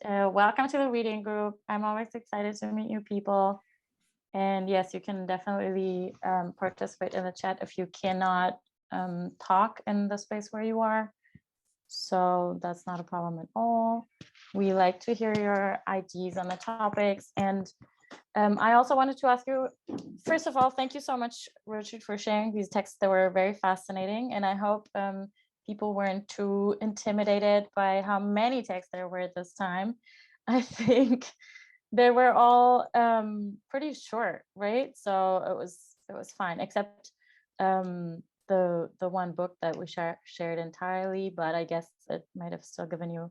Welcome to the reading group. I'm always excited to meet new people. And yes, you can definitely participate in the chat if you cannot talk in the space where you are. So that's not a problem at all. We like to hear your ideas on the topics. And I also wanted to ask you, first of all, thank you so much, Richard, for sharing these texts that were very fascinating. And I hope people weren't too intimidated by how many texts there were this time. I think they were all pretty short, right? So it was fine, except the one book that we shared entirely, but I guess it might have still given you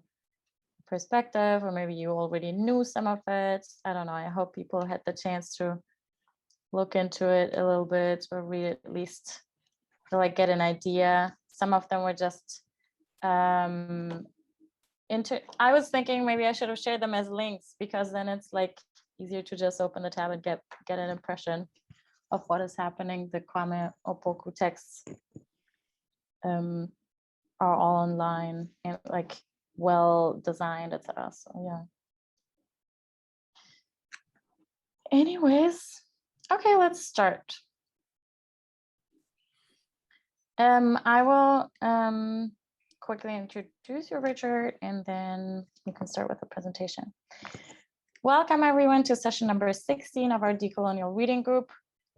perspective, or maybe you already knew some of it. I don't know. I hope people had the chance to look into it a little bit or read it at least to like get an idea. Some of them were just I was thinking maybe I should have shared them as links, because then it's like easier to just open the tab and get an impression of what is happening. The Kwame Opoku texts are all online and like well designed, etc. So yeah. Anyways, okay, let's start. I will quickly introduce you, Richard, and then you can start with the presentation. Welcome everyone to session number 16 of our decolonial reading group.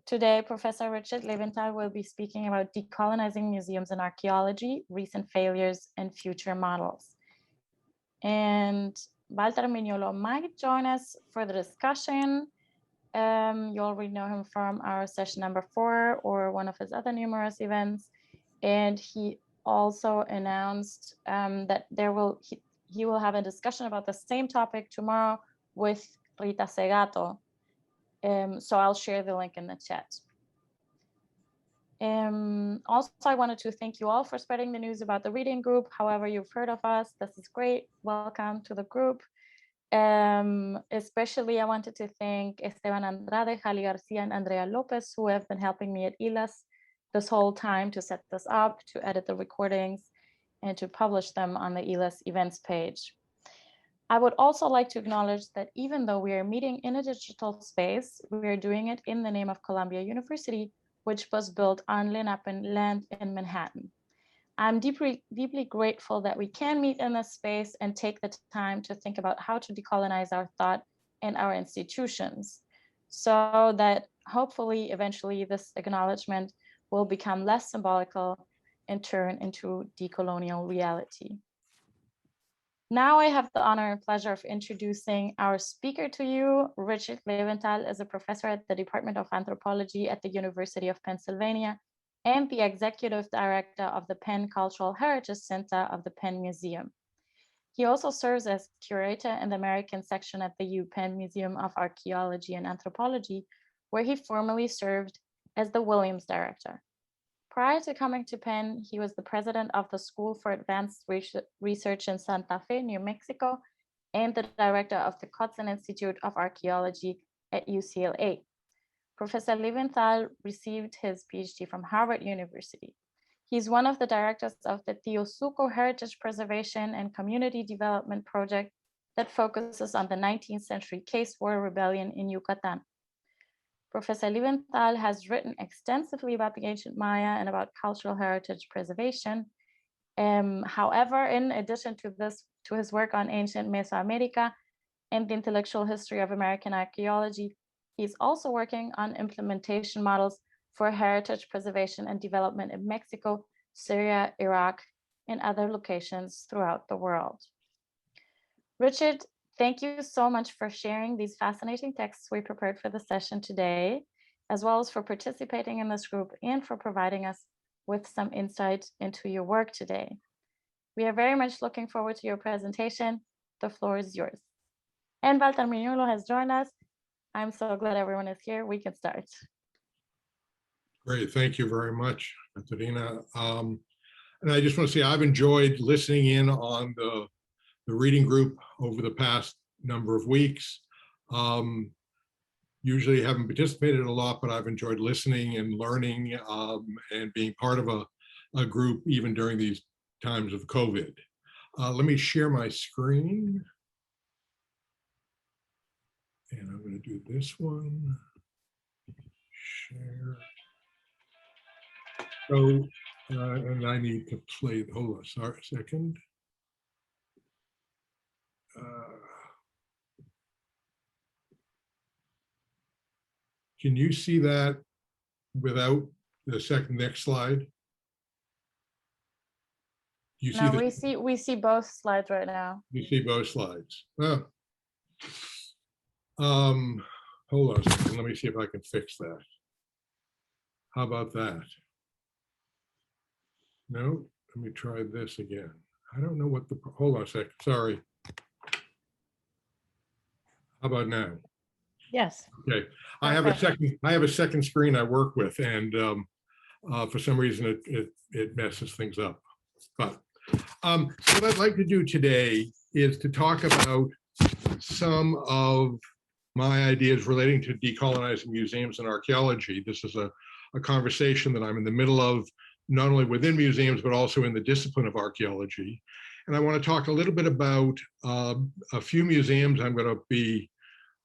Today, Professor Richard Leventhal will be speaking about decolonizing museums and archaeology, recent failures and future models. And Walter Mignolo might join us for the discussion. You already know him from our session number 4 or one of his other numerous events. And he also announced that he will have a discussion about the same topic tomorrow with Rita Segato. So I'll share the link in the chat. Also, I wanted to thank you all for spreading the news about the reading group. However you've heard of us, this is great. Welcome to the group. Especially I wanted to thank Esteban Andrade, Jali Garcia, and Andrea Lopez, who have been helping me at ILAS this whole time to set this up, to edit the recordings, and to publish them on the ILAS events page. I would also like to acknowledge that even though we are meeting in a digital space, we are doing it in the name of Columbia University, which was built on Lenapen land in Manhattan. I'm deeply grateful that we can meet in this space and take the time to think about how to decolonize our thought and our institutions, so that hopefully eventually this acknowledgement will become less symbolical and turn into decolonial reality. Now I have the honor and pleasure of introducing our speaker to you. Richard Leventhal is a professor at the Department of Anthropology at the University of Pennsylvania and the executive director of the Penn Cultural Heritage Center of the Penn Museum. He also serves as curator in the American section at the UPenn Museum of Archaeology and Anthropology, where he formerly served as the Williams director. Prior to coming to Penn, he was the president of the School for Advanced Research in Santa Fe, New Mexico, and the director of the Kotzen Institute of Archaeology at UCLA. Professor Leventhal received his PhD from Harvard University. He's one of the directors of the Teosuco Heritage Preservation and Community Development Project that focuses on the 19th century Case War Rebellion in Yucatan. Professor Leventhal has written extensively about the ancient Maya and about cultural heritage preservation. However, in addition to his work on ancient Mesoamerica and the intellectual history of American archaeology, he's also working on implementation models for heritage preservation and development in Mexico, Syria, Iraq, and other locations throughout the world. Richard, thank you so much for sharing these fascinating texts we prepared for the session today, as well as for participating in this group and for providing us with some insight into your work today. We are very much looking forward to your presentation. The floor is yours. And Walter Mignolo has joined us. I'm so glad everyone is here. We can start. Great, thank you very much, Katerina. And I just want to say I've enjoyed listening in on the reading group over the past number of weeks. Usually haven't participated a lot, but I've enjoyed listening and learning and being part of a group even during these times of COVID. Let me share my screen. And I'm going to do this one. Share. So, and I need to play, hold on, sorry, a second. Can you see that without the next slide? You see No, the, we see both slides right now. you see both slides. Oh. Hold on a second. Let me see if I can fix that. How about that? No, let me try this again. I don't know what the, hold on a second, sorry. How about now? Yes. Okay, I have a second screen I work with, and for some reason it messes things up. But so what I'd like to do today is to talk about some of my ideas relating to decolonizing museums and archaeology. This is a conversation that I'm in the middle of, not only within museums, but also in the discipline of archaeology. And I want to talk a little bit about a few museums. I'm going to be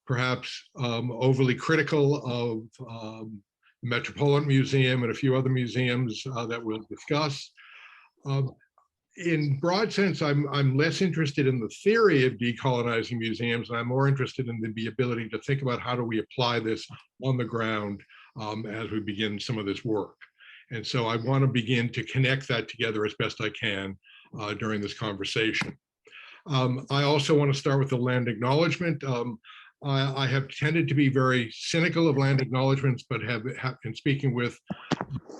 perhaps overly critical of the Metropolitan Museum and a few other museums that we'll discuss. In broad sense, I'm less interested in the theory of decolonizing museums, and I'm more interested in the ability to think about how do we apply this on the ground as we begin some of this work. And so I want to begin to connect that together as best I can during this conversation. I also want to start with the land acknowledgement. I have tended to be very cynical of land acknowledgements, but have been speaking with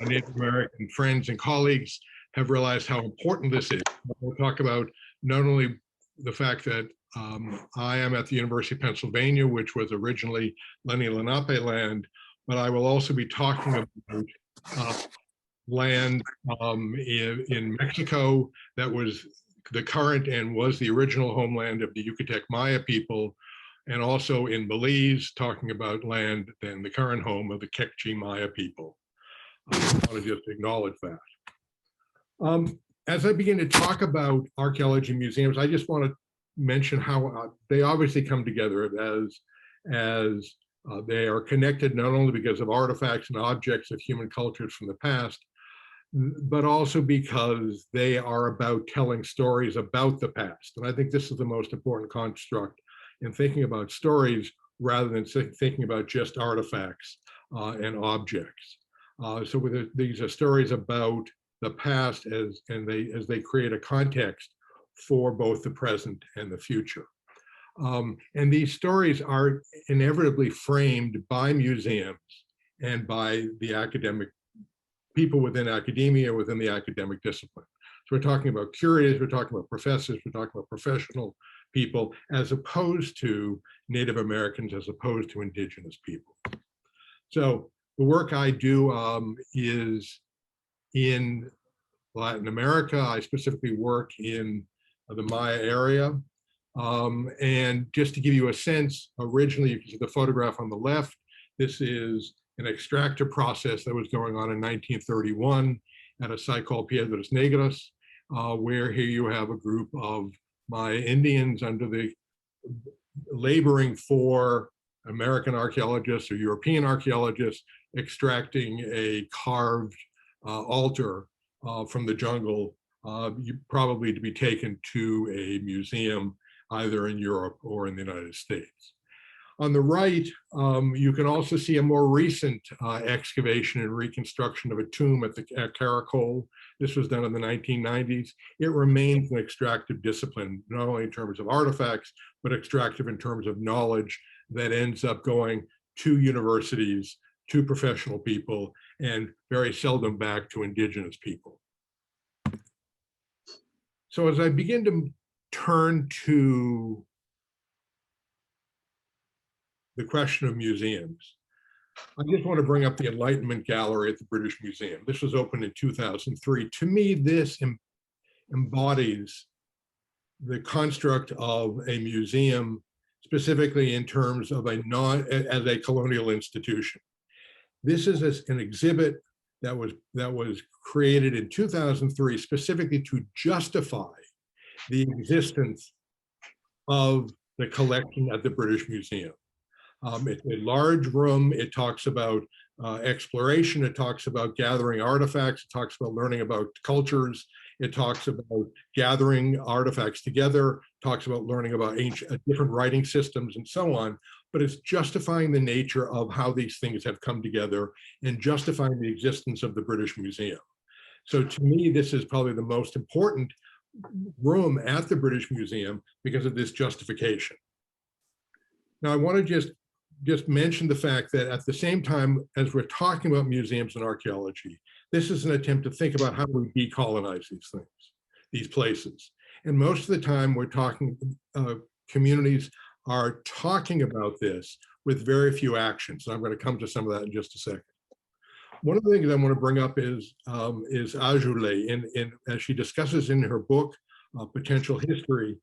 Native American friends and colleagues, have realized how important this is. We'll talk about not only the fact that I am at the University of Pennsylvania, which was originally Lenni Lenape land, but I will also be talking about land in Mexico that was the current and was the original homeland of the Yucatec Maya people, and also in Belize, talking about land and the current home of the Kekchi Maya people. I want to just acknowledge that. As I begin to talk about archaeology museums, I just want to mention how they obviously come together as they are connected not only because of artifacts and objects of human cultures from the past, but also because they are about telling stories about the past. And I think this is the most important construct in thinking about stories rather than thinking about just artifacts and objects. So these are stories about the past as they create a context for both the present and the future. And these stories are inevitably framed by museums and by the academic people within academia, within the academic discipline. So we're talking about curators, we're talking about professors, we're talking about professional people, as opposed to Native Americans, as opposed to indigenous people. So the work I do is in Latin America. I specifically work in the Maya area. And just to give you a sense, originally you can see the photograph on the left. This is an extractor process that was going on in 1931 at a site called Piedras Negras, where here you have a group of Maya Indians under the laboring for American archaeologists or European archaeologists extracting a carved altar from the jungle, probably to be taken to a museum either in Europe or in the United States. On the right, you can also see a more recent excavation and reconstruction of a tomb at Caracol. This was done in the 1990s. It remains an extractive discipline, not only in terms of artifacts, but extractive in terms of knowledge that ends up going to universities, to professional people, and very seldom back to indigenous people. So as I begin to turn to the question of museums, I just want to bring up the Enlightenment Gallery at the British Museum. This was opened in 2003. To me, this embodies the construct of a museum, specifically in terms of as a colonial institution. This is an exhibit that was created in 2003 specifically to justify the existence of the collection at the British Museum. It's a large room. It talks about exploration. It talks about gathering artifacts. It talks about learning about cultures. It talks about gathering artifacts together, talks about learning about ancient, different writing systems and so on, but it's justifying the nature of how these things have come together and justifying the existence of the British Museum. So to me, this is probably the most important room at the British Museum because of this justification. Now, I want to just mention the fact that at the same time as we're talking about museums and archaeology, this is an attempt to think about how we decolonize these things, these places. And most of the time we're talking, communities are talking about this with very few actions. And I'm going to come to some of that in just a second. One of the things I want to bring up is Ajoulay, as she discusses in her book, Potential History,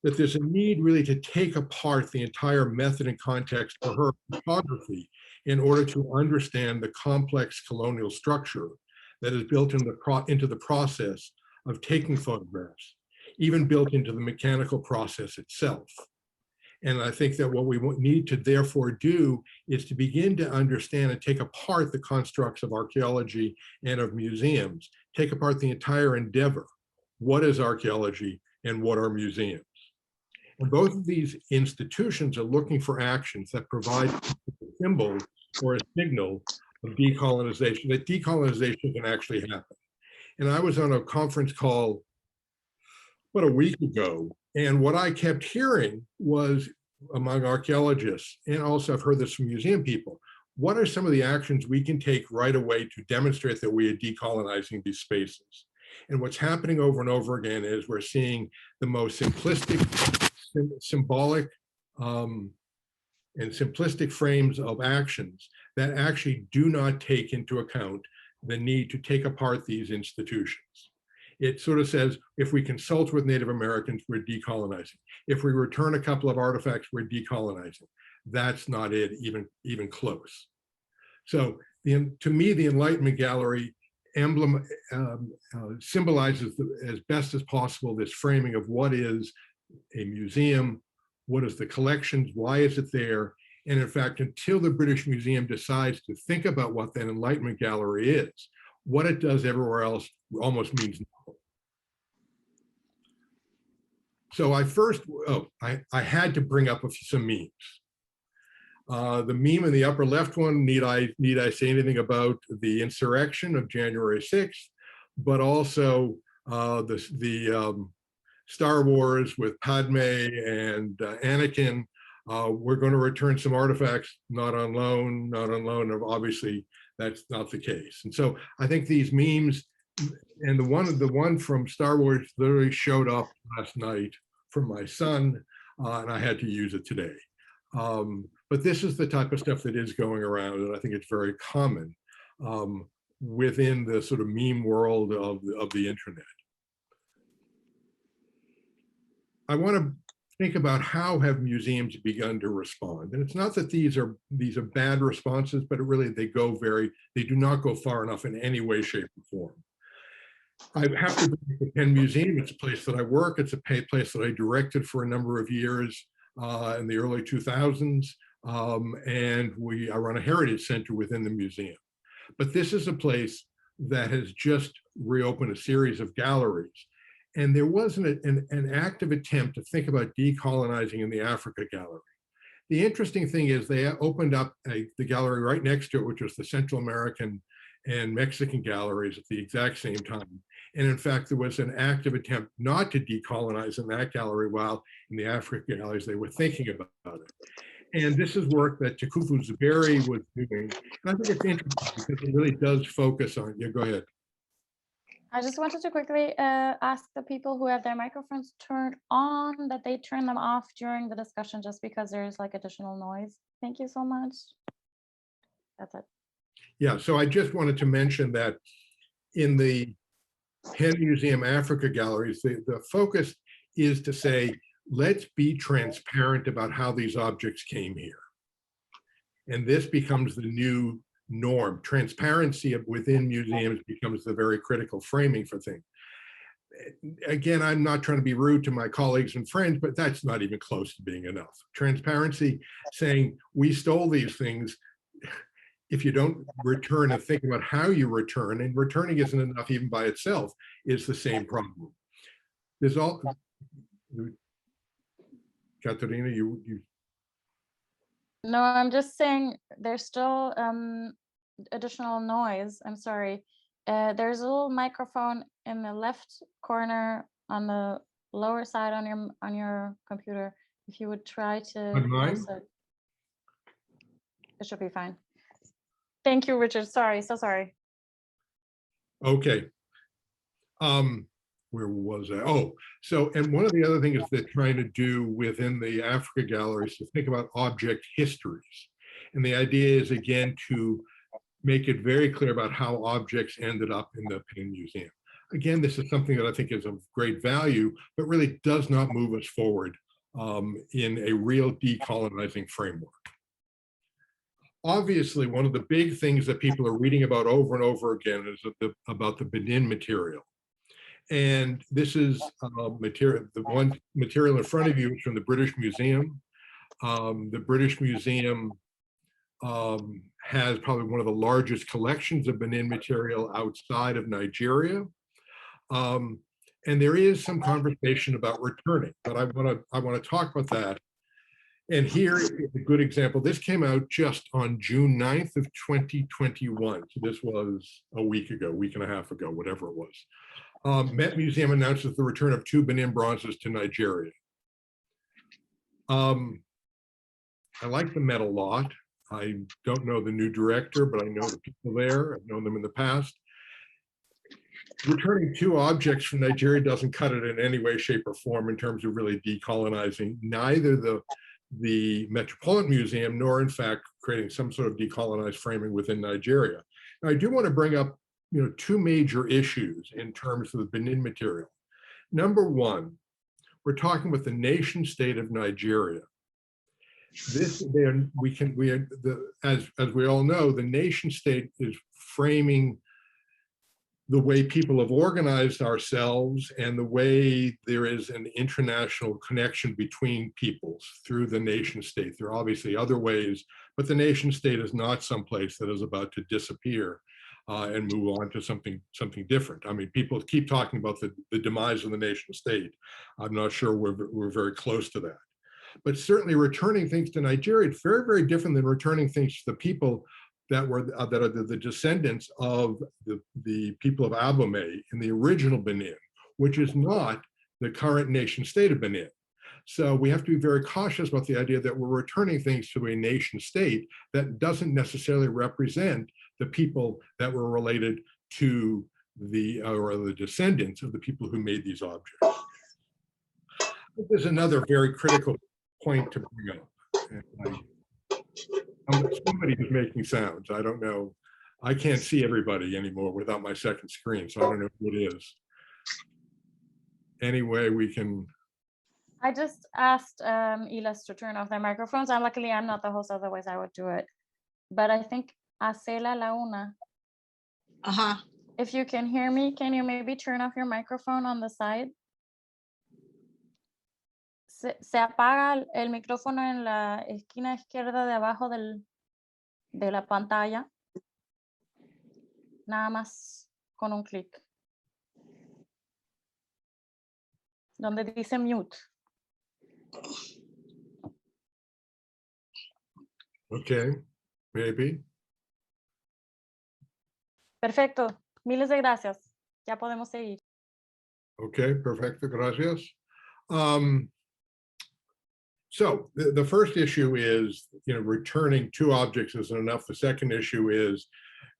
that there's a need really to take apart the entire method and context for her photography in order to understand the complex colonial structure that is built into the process of taking photographs, even built into the mechanical process itself. And I think that what we need to therefore do is to begin to understand and take apart the constructs of archaeology and of museums, take apart the entire endeavor. What is archaeology and what are museums? And both of these institutions are looking for actions that provide a symbol or a signal of decolonization, that decolonization can actually happen. And I was on a conference call, a week ago, and what I kept hearing was among archaeologists, and also I've heard this from museum people, what are some of the actions we can take right away to demonstrate that we are decolonizing these spaces? And what's happening over and over again is we're seeing the most simplistic, symbolic, and simplistic frames of actions that actually do not take into account the need to take apart these institutions. It sort of says, if we consult with Native Americans, we're decolonizing. If we return a couple of artifacts, we're decolonizing. That's not it, even close. So to me, the Enlightenment Gallery symbolizes as best as possible this framing of what is a museum, what is the collections, why is it there? And in fact, until the British Museum decides to think about what that Enlightenment Gallery is, what it does everywhere else almost means nothing. So I had to bring up some memes. The meme in the upper left one, need I say anything about the insurrection of January 6th, but also the Star Wars with Padme and Anakin. We're going to return some artifacts, not on loan, obviously that's not the case. And so I think these memes, and the one from Star Wars literally showed up last night from my son, and I had to use it today. But this is the type of stuff that is going around, and I think it's very common within the sort of meme world of the internet. I want to think about how have museums begun to respond, and it's not that these are bad responses, but really they do not go far enough in any way, shape, or form. I have to bring the Penn Museum. It's a place that I work. It's a place that I directed for a number of years in the early 2000s, and I run a heritage center within the museum. But this is a place that has just reopened a series of galleries. And there was an active attempt to think about decolonizing in the Africa Gallery. The interesting thing is they opened up the gallery right next to it, which was the Central American and Mexican galleries at the exact same time. And in fact, there was an active attempt not to decolonize in that gallery, while in the African galleries, they were thinking about it. And this is work that Tukufu Zuberi was doing. And I think it's interesting because it really does focus on, yeah, go ahead. I just wanted to quickly ask the people who have their microphones turned on that they turn them off during the discussion, just because there's like additional noise. Thank you so much. That's it. Yeah, so I just wanted to mention that in the Penn Museum Africa galleries, the focus is to say, let's be transparent about how these objects came here. And this becomes the new norm. Transparency within museums becomes the very critical framing for things. again, I'm not trying to be rude to my colleagues and friends, but that's not even close to being enough. Transparency, saying we stole these things, if you don't return and think about how you return, and returning isn't enough even by itself, is the same problem. There's all, Katerina, you. No, I'm just saying there's still additional noise. I'm sorry. There's a little microphone in the left corner on the lower side on your computer. If you would try to On mine? close it, it should be fine. Thank you, Richard. Sorry, so sorry. Okay. Where was I? Oh, so, and one of the other things they're trying to do within the Africa gallery is to think about object histories. And the idea is, again, to make it very clear about how objects ended up in the Penn Museum. Again, this is something that I think is of great value, but really does not move us forward in a real decolonizing framework. Obviously, one of the big things that people are reading about over and over again is about the Benin material. And this is material, the one material in front of you is from the British Museum. The British Museum has probably one of the largest collections of Benin material outside of Nigeria. And there is some conversation about returning, but I want to talk about that. And here is a good example. This came out just on June 9th of 2021. So this was a week and a half ago, whatever it was. Met Museum announces the return of 2 Benin bronzes to Nigeria. I like the Met a lot. I don't know the new director, but I know the people there. I've known them in the past. Returning 2 objects from Nigeria doesn't cut it in any way, shape, or form in terms of really decolonizing neither the Metropolitan Museum, nor in fact creating some sort of decolonized framing within Nigeria. Now, I do want to bring up 2 major issues in terms of the Benin material. Number one, we're talking with the nation state of Nigeria. This, as we all know, the nation state is framing the way people have organized ourselves and the way there is an international connection between peoples through the nation state. There are obviously other ways, but the nation state is not someplace that is about to disappear and move on to something different. I mean, people keep talking about the demise of the nation state. I'm not sure we're very close to that. But certainly returning things to Nigeria, it's very, very different than returning things to the people that are the descendants of the people of Abomey in the original Benin, which is not the current nation state of Benin. So we have to be very cautious about the idea that we're returning things to a nation state that doesn't necessarily represent the people that were related to or the descendants of the people who made these objects. There's another very critical point to bring up. Somebody is making sounds. I don't know. I can't see everybody anymore without my second screen, so I don't know who it is. Anyway, we can. I just asked Ilas to turn off their microphones, and luckily I'm not the host, otherwise I would do it. But I think Acela La Una. If you can hear me, can you maybe turn off your microphone on the side? Se apaga el micrófono en la esquina izquierda de abajo de la pantalla. Nada más con un clic. Donde dice mute. Okay, maybe. Perfecto. Miles de gracias. Ya podemos seguir. Okay, perfecto. Gracias. So the first issue is, returning 2 objects isn't enough. The second issue is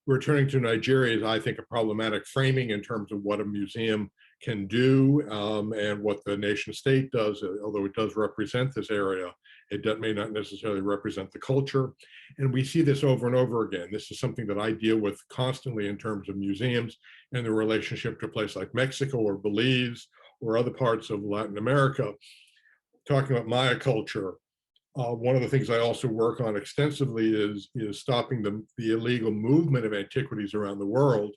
returning to Nigeria is, I think, a problematic framing in terms of what a museum can do and what the nation state does, although it does represent this area, it may not necessarily represent the culture. And we see this over and over again. This is something that I deal with constantly in terms of museums and the relationship to a place like Mexico or Belize or other parts of Latin America. Talking about Maya culture, one of the things I also work on extensively is stopping the illegal movement of antiquities around the world.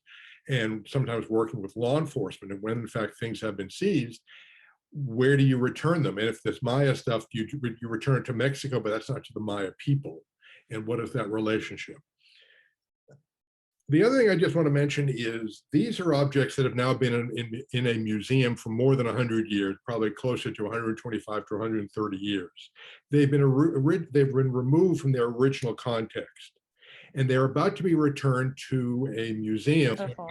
and sometimes working with law enforcement. And when in fact things have been seized, where do you return them? And if this Maya stuff, you return it to Mexico, but that's not to the Maya people. And what is that relationship? The other thing I just want to mention is these are objects that have now been in a museum for more than 100 years, probably closer to 125 to 130 years. They've been removed from their original context, and they're about to be returned to a museum. Wonderful.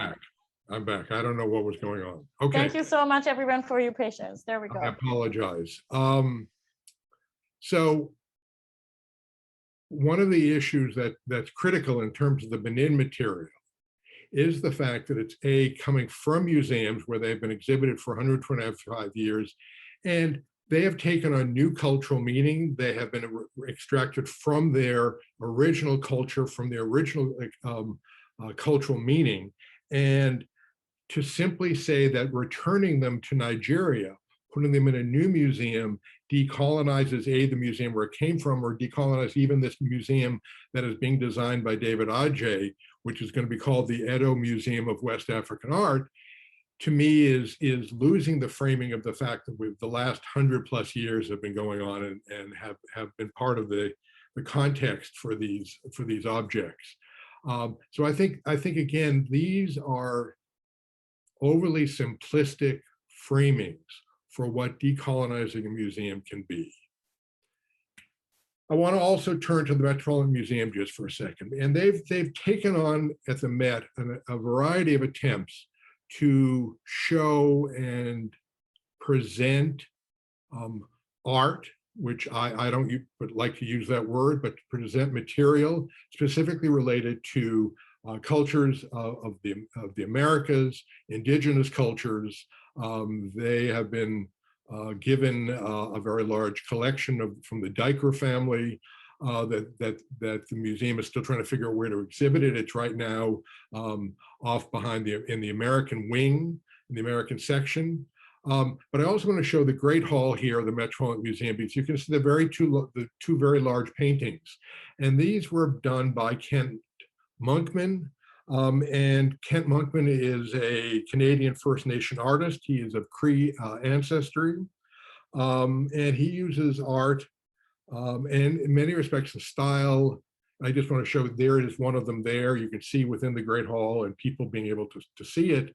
I'm back. I don't know what was going on. Okay. Thank you so much, everyone, for your patience. There we go. I apologize. So one of the issues that's critical in terms of the Benin material is the fact that it's coming from museums where they've been exhibited for 125 years, and they have taken on new cultural meaning. They have been extracted from their original culture, from their original cultural meaning. And to simply say that returning them to Nigeria, putting them in a new museum, decolonizes the museum where it came from, or decolonize even this museum that is being designed by David Adjaye, which is going to be called the Edo Museum of West African Art, to me is losing the framing of the fact that the last 100+ years have been going on and have been part of the context for these objects. So I think again, these are overly simplistic framings for what decolonizing a museum can be. I want to also turn to the Metropolitan Museum just for a second. And they've taken on at the Met a variety of attempts to show and present art, which I don't like to use that word, but to present material specifically related to cultures of the Americas, indigenous cultures. They have been given a very large collection from the Diker family that the museum is still trying to figure out where to exhibit it. It's right now off behind in the American wing, in the American section. But I also want to show the Great Hall here of the Metropolitan Museum, because you can see the two very large paintings. And these were done by Kent Monkman. And Kent Monkman is a Canadian First Nation artist. He is of Cree ancestry. And he uses art and in many respects the style. I just want to show there is one of them there. You can see within the Great Hall and people being able to see it.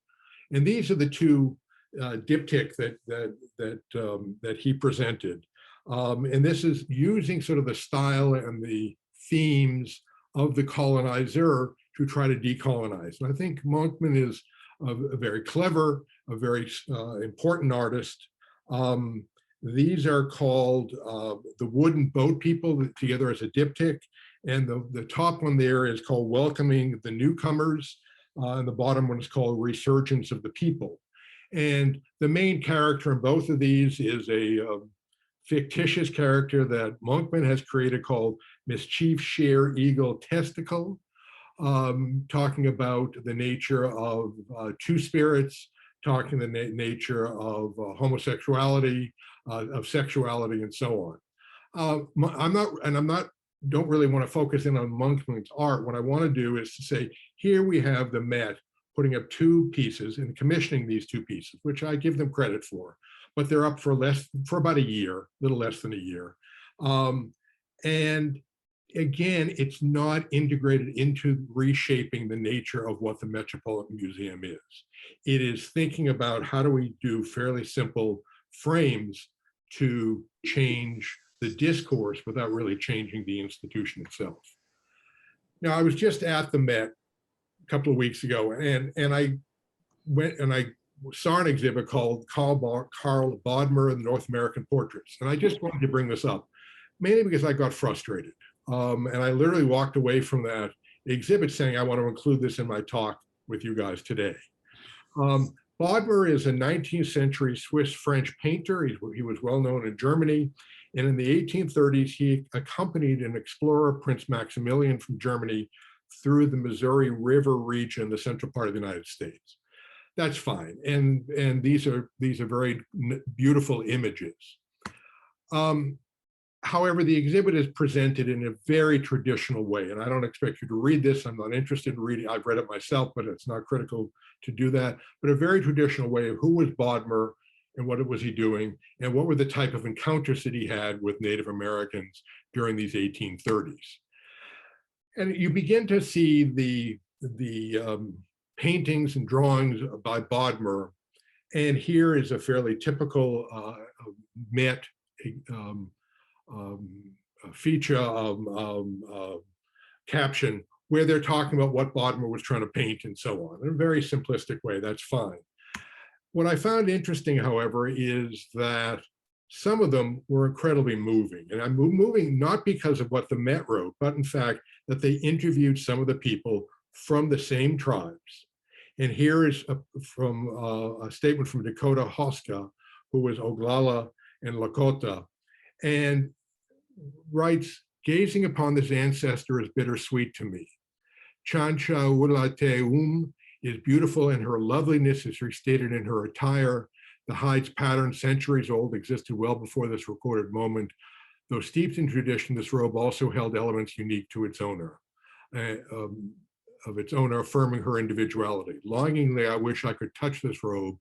And these are the two diptych that he presented. And this is using sort of the style and the themes of the colonizer to try to decolonize. And I think Monkman is a very clever, a very important artist. These are called the Wooden Boat People together as a diptych. And the top one there is called Welcoming the Newcomers. And the bottom one is called Resurgence of the People. And the main character in both of these is a fictitious character that Monkman has created called Mischief Share Eagle Testicle, talking about the nature of two spirits, talking the nature of homosexuality, of sexuality, and so on. Don't really want to focus in on Monkman's art. What I want to do is to say, here we have the Met putting up two pieces and commissioning these two pieces, which I give them credit for, but they're up for about a year, a little less than a year. And again, it's not integrated into reshaping the nature of what the Metropolitan Museum is. It is thinking about how do we do fairly simple frames to change the discourse without really changing the institution itself. Now, I was just at the Met a couple of weeks ago, and I went and I saw an exhibit called Carl Bodmer and the North American Portraits. And I just wanted to bring this up, mainly because I got frustrated. And I literally walked away from that exhibit saying, I want to include this in my talk with you guys today. Bodmer is a 19th century Swiss-French painter. He was well known in Germany. And in the 1830s, he accompanied an explorer, Prince Maximilian from Germany, through the Missouri River region, the central part of the United States. That's fine. And these are very beautiful images. However, the exhibit is presented in a very traditional way, and I don't expect you to read this. I'm not interested in reading. I've read it myself, but it's not critical to do that. But a very traditional way of who was Bodmer and what was he doing, and what were the type of encounters that he had with Native Americans during these 1830s. And you begin to see the paintings and drawings by Bodmer. And here is a fairly typical Met feature caption where they're talking about what Bodmer was trying to paint and so on, in a very simplistic way. That's fine. What I found interesting, however, is that some of them were incredibly moving. And I'm moving not because of what the Met wrote, but in fact, that they interviewed some of the people from the same tribes. And here is a statement from Dakota Hoska, who was Oglala and Lakota, and writes, gazing upon this ancestor is bittersweet to me. Chancha Ulateum is beautiful, and her loveliness is restated in her attire. The hide's pattern, centuries old, existed well before this recorded moment. Though steeped in tradition, this robe also held elements unique to its owner, affirming her individuality. Longingly, I wish I could touch this robe,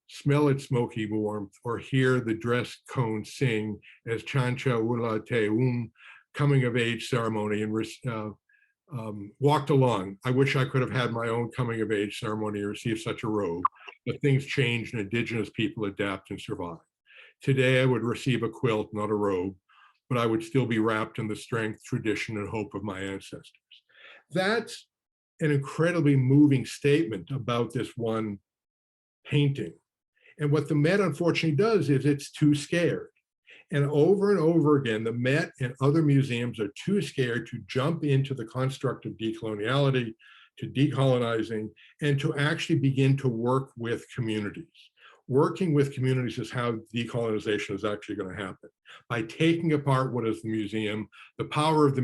smell its smoky warmth, or hear the dress cone sing as Chancha Ula Teum coming of age ceremony and walked along. I wish I could have had my own coming of age ceremony or received such a robe, but things change and indigenous people adapt and survive. Today I would receive a quilt, not a robe, but I would still be wrapped in the strength, tradition, and hope of my ancestors. That's an incredibly moving statement about this one painting. And what the Met unfortunately does is it's too scared. And over again, the Met and other museums are too scared to jump into the construct of decoloniality, to decolonizing, and to actually begin to work with communities. Working with communities is how decolonization is actually going to happen. By taking apart what is the museum, the power of the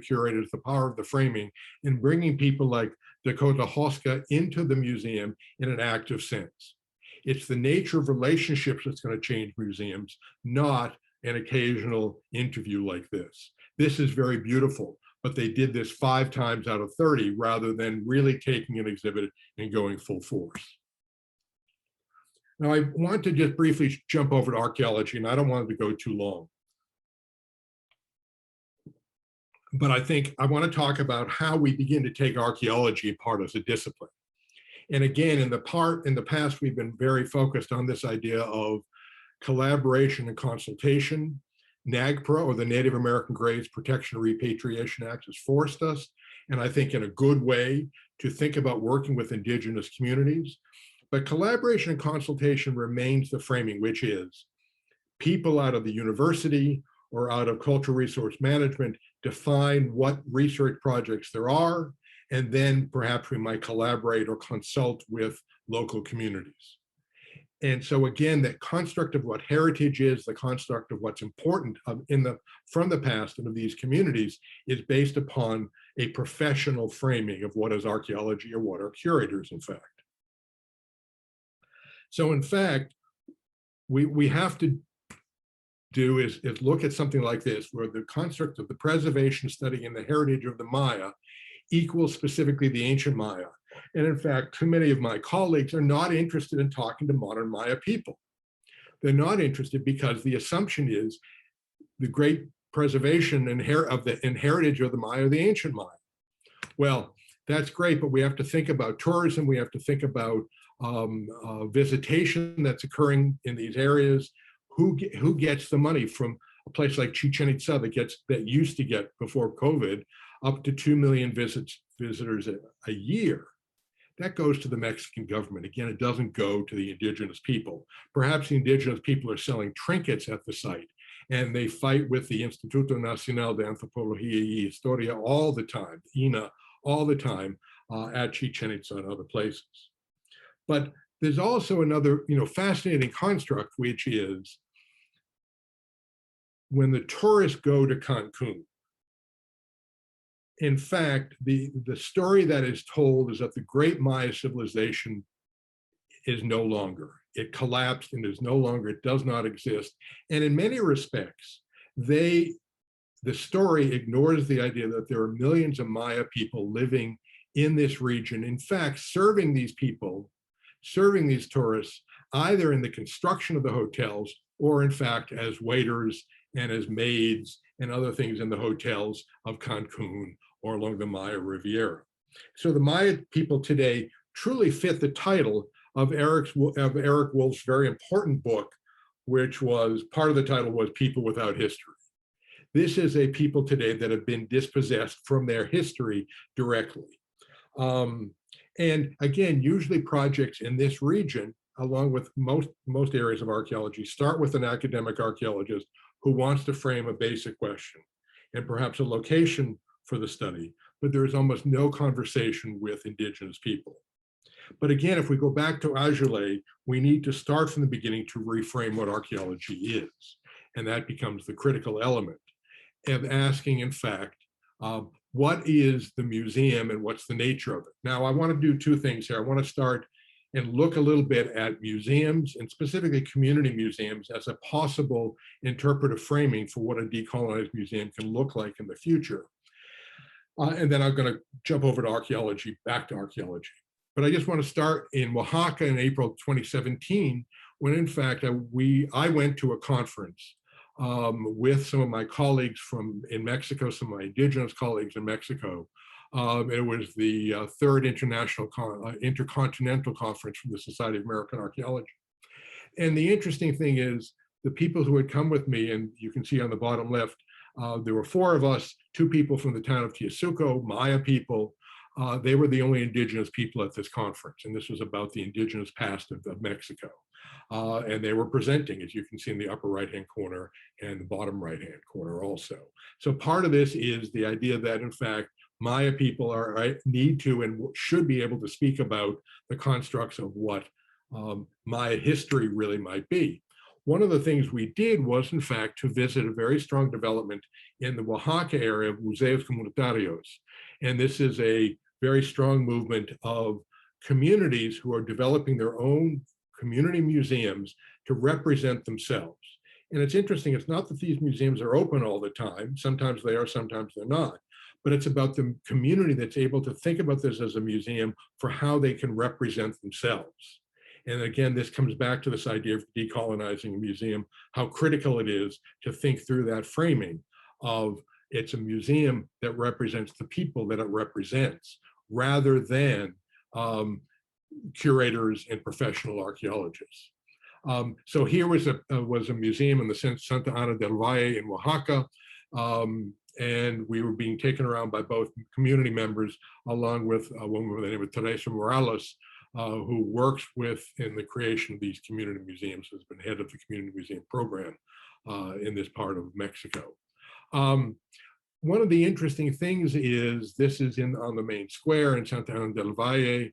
curators, the power of the framing, and bringing people like Dakota Hoska into the museum in an active sense. It's the nature of relationships that's going to change museums, not an occasional interview like this. This is very beautiful, but they did this 5 times out of 30 rather than really taking an exhibit and going full force. Now, I want to just briefly jump over to archaeology, and I don't want it to go too long. But I think I want to talk about how we begin to take archaeology apart as a discipline. And again, in the past, we've been very focused on this idea of collaboration and consultation. NAGPRA, or the Native American Graves Protection and Repatriation Act, has forced us, and I think in a good way, to think about working with indigenous communities. But collaboration and consultation remains the framing, which is people out of the university or out of cultural resource management define what research projects there are, and then perhaps we might collaborate or consult with local communities. And so again, that construct of what heritage is, the construct of what's important from the past and of these communities is based upon a professional framing of what is archaeology or what are curators, in fact. So in fact, we have to do is look at something like this, where the construct of the preservation, study, and the heritage of the Maya equals specifically the ancient Maya. And in fact, too many of my colleagues are not interested in talking to modern Maya people. They're not interested because the assumption is the great preservation of the heritage of the Maya or the ancient Maya. Well, that's great, but we have to think about tourism. We have to think about visitation that's occurring in these areas. Who gets the money from a place like Chichen Itza that used to get, before COVID, up to 2 million visitors a year? That goes to the Mexican government. Again, it doesn't go to the indigenous people. Perhaps the indigenous people are selling trinkets at the site, and they fight with the Instituto Nacional de Antropología y Historia all the time, INA, all the time at Chichen Itza and other places. But there's also another, fascinating construct, which is when the tourists go to Cancun. In fact, the story that is told is that the great Maya civilization is no longer. It collapsed and is no longer, it does not exist. And in many respects, the story ignores the idea that there are millions of Maya people living in this region, in fact, serving these people, serving these tourists, either in the construction of the hotels or in fact as waiters and as maids and other things in the hotels of Cancun or along the Maya Riviera. So the Maya people today truly fit the title of Eric Wolf's very important book, which was part of the title was People Without History. This is a people today that have been dispossessed from their history directly. And again, usually projects in this region, along with most areas of archaeology, start with an academic archaeologist who wants to frame a basic question and perhaps a location for the study, but there is almost no conversation with indigenous people. But again, if we go back to Ajoulay, we need to start from the beginning to reframe what archaeology is. And that becomes the critical element of asking, in fact, what is the museum and what's the nature of it? Now, I want to do two things here. I want to start and look a little bit at museums and specifically community museums as a possible interpretive framing for what a decolonized museum can look like in the future. And then I'm going to jump over to archaeology, back to archaeology. But I just want to start in Oaxaca in April 2017, when in fact I went to a conference with some of my colleagues in Mexico, some of my indigenous colleagues in Mexico. It was the third intercontinental conference from the Society of American Archaeology. And the interesting thing is the people who had come with me, and you can see on the bottom left, there were four of us, two people from the town of Teosuco, Maya people. They were the only indigenous people at this conference. And this was about the indigenous past of Mexico. And they were presenting, as you can see in the upper right-hand corner and the bottom right-hand corner also. So part of this is the idea that, in fact, Maya people need to and should be able to speak about the constructs of what Maya history really might be. One of the things we did was, in fact, to visit a very strong development in the Oaxaca area of Museos Comunitarios. And this is a very strong movement of communities who are developing their own community museums to represent themselves. And it's interesting, it's not that these museums are open all the time. Sometimes they are, sometimes they're not. But it's about the community that's able to think about this as a museum for how they can represent themselves. And again, this comes back to this idea of decolonizing a museum, how critical it is to think through that framing of it's a museum that represents the people that it represents, rather than curators and professional archaeologists. So here was a museum in the Santa Ana del Valle in Oaxaca, and we were being taken around by both community members, along with a woman by the name of Teresa Morales, who works in the creation of these community museums, has been head of the community museum program in this part of Mexico. One of the interesting things is this is on the main square in Santa Ana del Valle,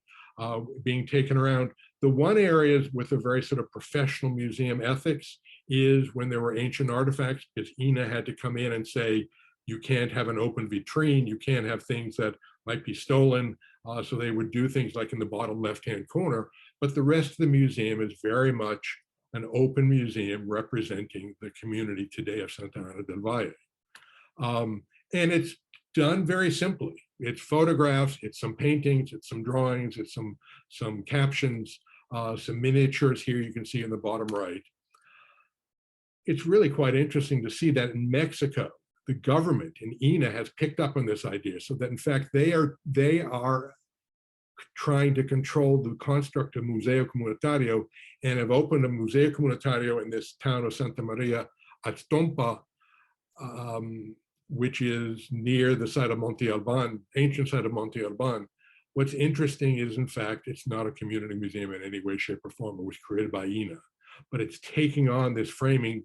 being taken around. The one area with a very sort of professional museum ethics is when there were ancient artifacts, because INA had to come in and say, you can't have an open vitrine, you can't have things that might be stolen. So they would do things like in the bottom left-hand corner, but the rest of the museum is very much an open museum representing the community today of Santa Ana del Valle. And it's done very simply. It's photographs, it's some paintings, it's some drawings, it's some captions, some miniatures here you can see in the bottom right. It's really quite interesting to see that in Mexico, the government in INA has picked up on this idea, so that in fact they are trying to control the construct of Museo Comunitario and have opened a Museo Comunitario in this town of Santa Maria Atztompa, which is near the site of Monte Alban, ancient site of Monte Alban. What's interesting is, in fact, it's not a community museum in any way, shape, or form. It was created by INA, but it's taking on this framing,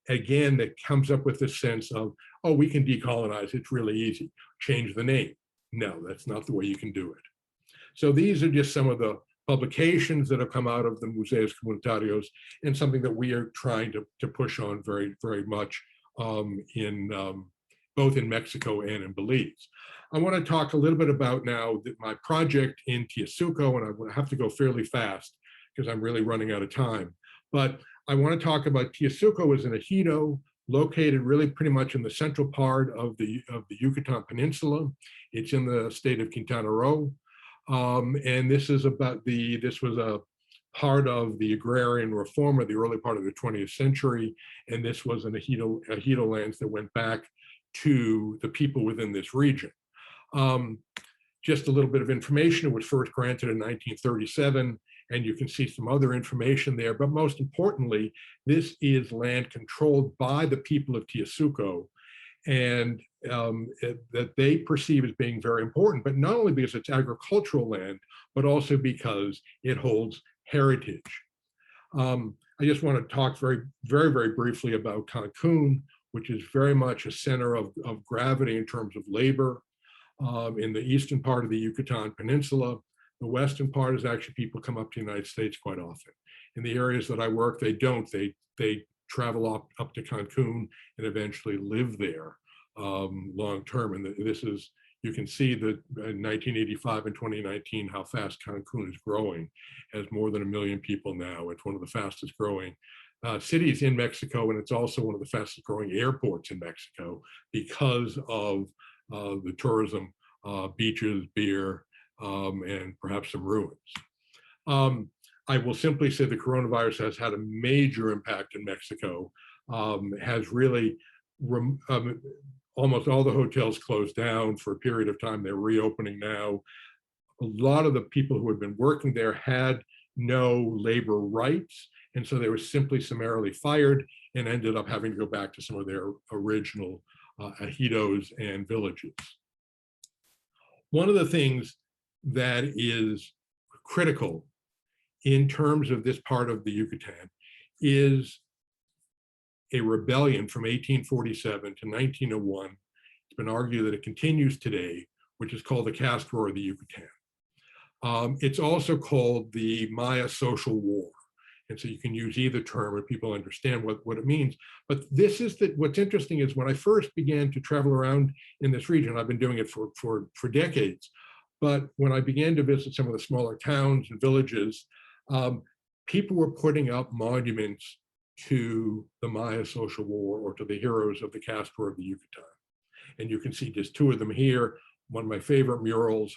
again, that comes up with this sense of, oh, we can decolonize, it's really easy. Change the name. No, that's not the way you can do it. So these are just some of the publications that have come out of the Museos Comunitarios, and something that we are trying to push on very, very much both in Mexico and in Belize. I want to talk a little bit about now my project in Teosuco, and I have to go fairly fast because I'm really running out of time. But I want to talk about Teosuco as an ejido, located really pretty much in the central part of the Yucatan Peninsula. It's in the state of Quintana Roo. And this was a part of the agrarian reform of the early part of the 20th century. And this was an ejido lands that went back to the people within this region. Just a little bit of information, it was first granted in 1937, and you can see some other information there. But most importantly, this is land controlled by the people of Teosuco, and that they perceive as being very important, but not only because it's agricultural land, but also because it holds heritage. I just want to talk very, very, very briefly about Cancun, which is very much a center of gravity in terms of labor. In the eastern part of the Yucatan Peninsula. The western part is actually people come up to the United States quite often. In the areas that I work, they don't. They travel up to Cancun and eventually live there long term. And this is, you can see that in 1985 and 2019, how fast Cancun is growing. It has more than 1 million people now. It's one of the fastest growing cities in Mexico, and it's also one of the fastest growing airports in Mexico because of the tourism, beaches, beer, and perhaps some ruins. I will simply say the coronavirus has had a major impact in Mexico, has really, almost all the hotels closed down for a period of time. They're reopening now. A lot of the people who had been working there had no labor rights, and so they were simply summarily fired and ended up having to go back to some of their original ejidos and villages. One of the things that is critical in terms of this part of the Yucatan is a rebellion from 1847 to 1901. It's been argued that it continues today, which is called the Caste War of the Yucatan. It's also called the Maya Social War. And so you can use either term and people understand what it means. But this is what's interesting is when I first began to travel around in this region, I've been doing it for decades, but when I began to visit some of the smaller towns and villages, people were putting up monuments to the Maya Social War or to the heroes of the Caste War of the Yucatan. And you can see just 2 of them here. One of my favorite murals,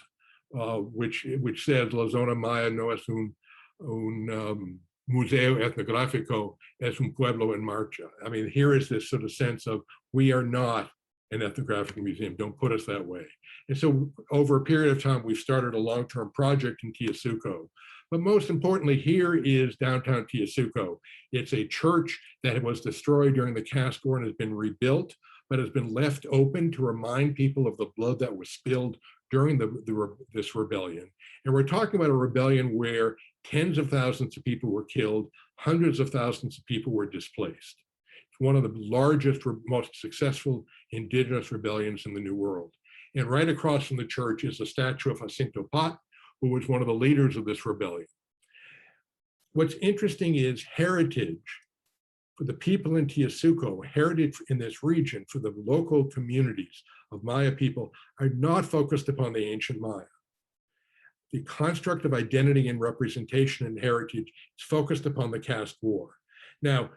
which says, La Zona Maya no es un Museo Etnográfico, es un pueblo en marcha. I mean, here is this sort of sense of, we are not an ethnographic museum, don't put us that way. And so over a period of time, we've started a long-term project in Teosuco. But most importantly, here is downtown Teosuco. It's a church that was destroyed during the Caste War and has been rebuilt, but has been left open to remind people of the blood that was spilled during this rebellion. And we're talking about a rebellion where tens of thousands of people were killed, hundreds of thousands of people were displaced. It's one of the largest, most successful indigenous rebellions in the New World. And right across from the church is a statue of Jacinto Pat, who was one of the leaders of this rebellion. What's interesting is heritage for the people in Teosuco, heritage in this region for the local communities of Maya people are not focused upon the ancient Maya. The construct of identity and representation and heritage is focused upon the Caste War. Now,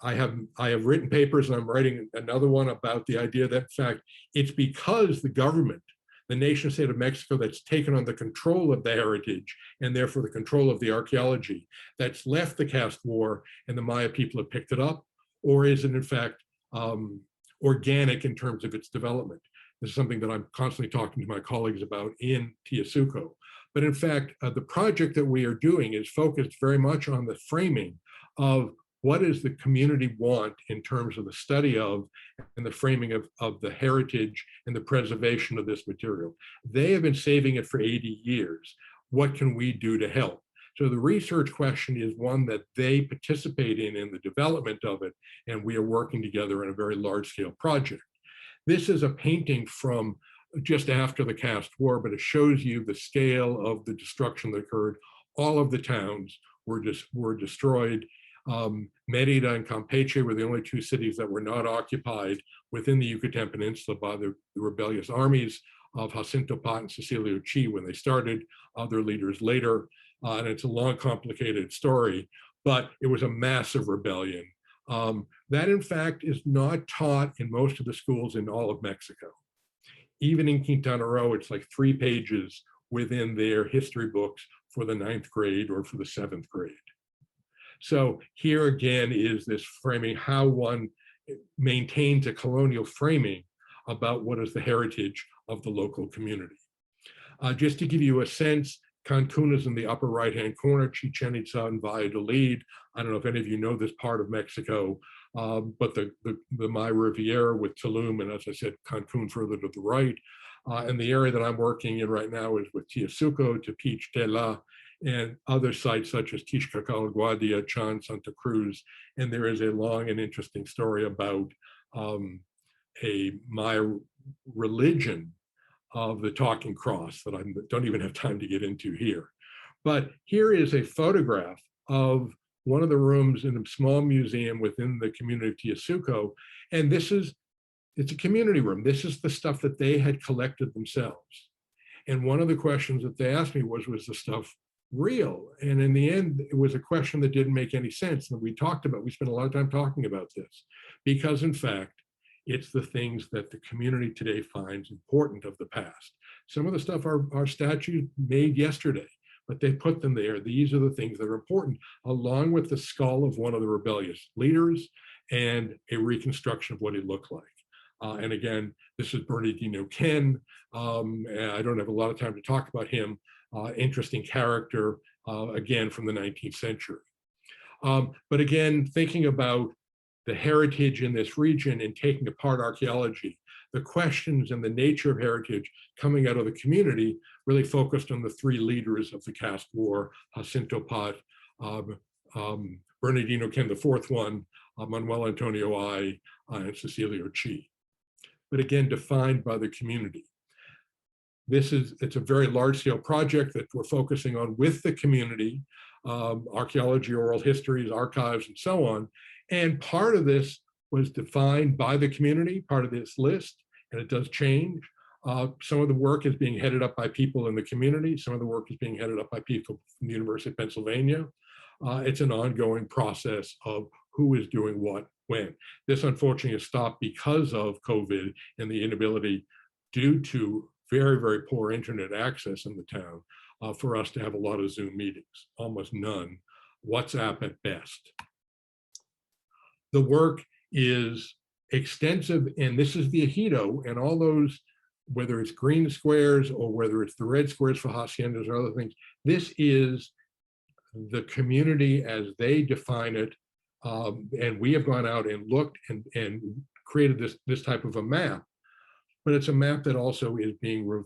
I have written papers, and I'm writing another one about the idea that, in fact, it's because the government, the nation state of Mexico, that's taken on the control of the heritage and therefore the control of the archaeology, that's left the Caste War and the Maya people have picked it up? Or is it in fact organic in terms of its development? This is something that I'm constantly talking to my colleagues about in Teosuco. But in fact, the project that we are doing is focused very much on the framing of what does the community want in terms of the study of and the framing of the heritage and the preservation of this material. They have been saving it for 80 years. What can we do to help? So the research question is one that they participate in the development of it, and we are working together in a very large scale project. This is a painting from just after the Caste War, but it shows you the scale of the destruction that occurred. All of the towns were destroyed. Merida and Campeche were the only 2 cities that were not occupied within the Yucatan Peninsula by the rebellious armies of Jacinto Pat and Cecilio Chi when they started, other leaders later. And it's a long, complicated story, but it was a massive rebellion That, in fact, is not taught in most of the schools in all of Mexico. Even in Quintana Roo, it's like 3 pages within their history books for the 9th grade or for the 7th grade. So here again is this framing, how one maintains a colonial framing about what is the heritage of the local community. Just to give you a sense, Cancun is in the upper right-hand corner, Chichen Itza and Valladolid. I don't know if any of you know this part of Mexico, but the Maya Riviera with Tulum, and as I said, Cancun further to the right. And the area that I'm working in right now is with Teosuco, Tepic, Tela, and other sites such as Tixcacalguadia, Guardia, Chan, Santa Cruz. And there is a long and interesting story about a Maya religion of the talking cross that I don't even have time to get into here. But here is a photograph of one of the rooms in a small museum within the community of Teosuco. And it's a community room. This is the stuff that they had collected themselves. And one of the questions that they asked me was the stuff real? And in the end, it was a question that didn't make any sense. And we spent a lot of time talking about this, because in fact, it's the things that the community today finds important of the past. Some of the stuff are statues made yesterday, but they put them there. These are the things that are important, along with the skull of one of the rebellious leaders and a reconstruction of what he looked like. And again, this is Bernardino Ken. I don't have a lot of time to talk about him. Interesting character, again, from the 19th century. But again, thinking about the heritage in this region and taking apart archaeology, the questions and the nature of heritage coming out of the community really focused on the 3 leaders of the caste war, Jacinto Pat, Bernardino Ken, the 4th one, Manuel Antonio I, and Cecilio Chi. But again, defined by the community. It's a very large-scale project that we're focusing on with the community, archaeology, oral histories, archives, and so on. And part of this was defined by the community, part of this list, and it does change. Some of the work is being headed up by people in the community. Some of the work is being headed up by people from the University of Pennsylvania. It's an ongoing process of who is doing what, when. This unfortunately has stopped because of COVID and the inability, due to very, very poor internet access in the town, for us to have a lot of Zoom meetings, almost none, WhatsApp at best. The work is extensive, and this is the ejido, and all those, whether it's green squares or whether it's the red squares for haciendas or other things, this is the community as they define it. And we have gone out and looked and created this type of a map, but it's a map that also is being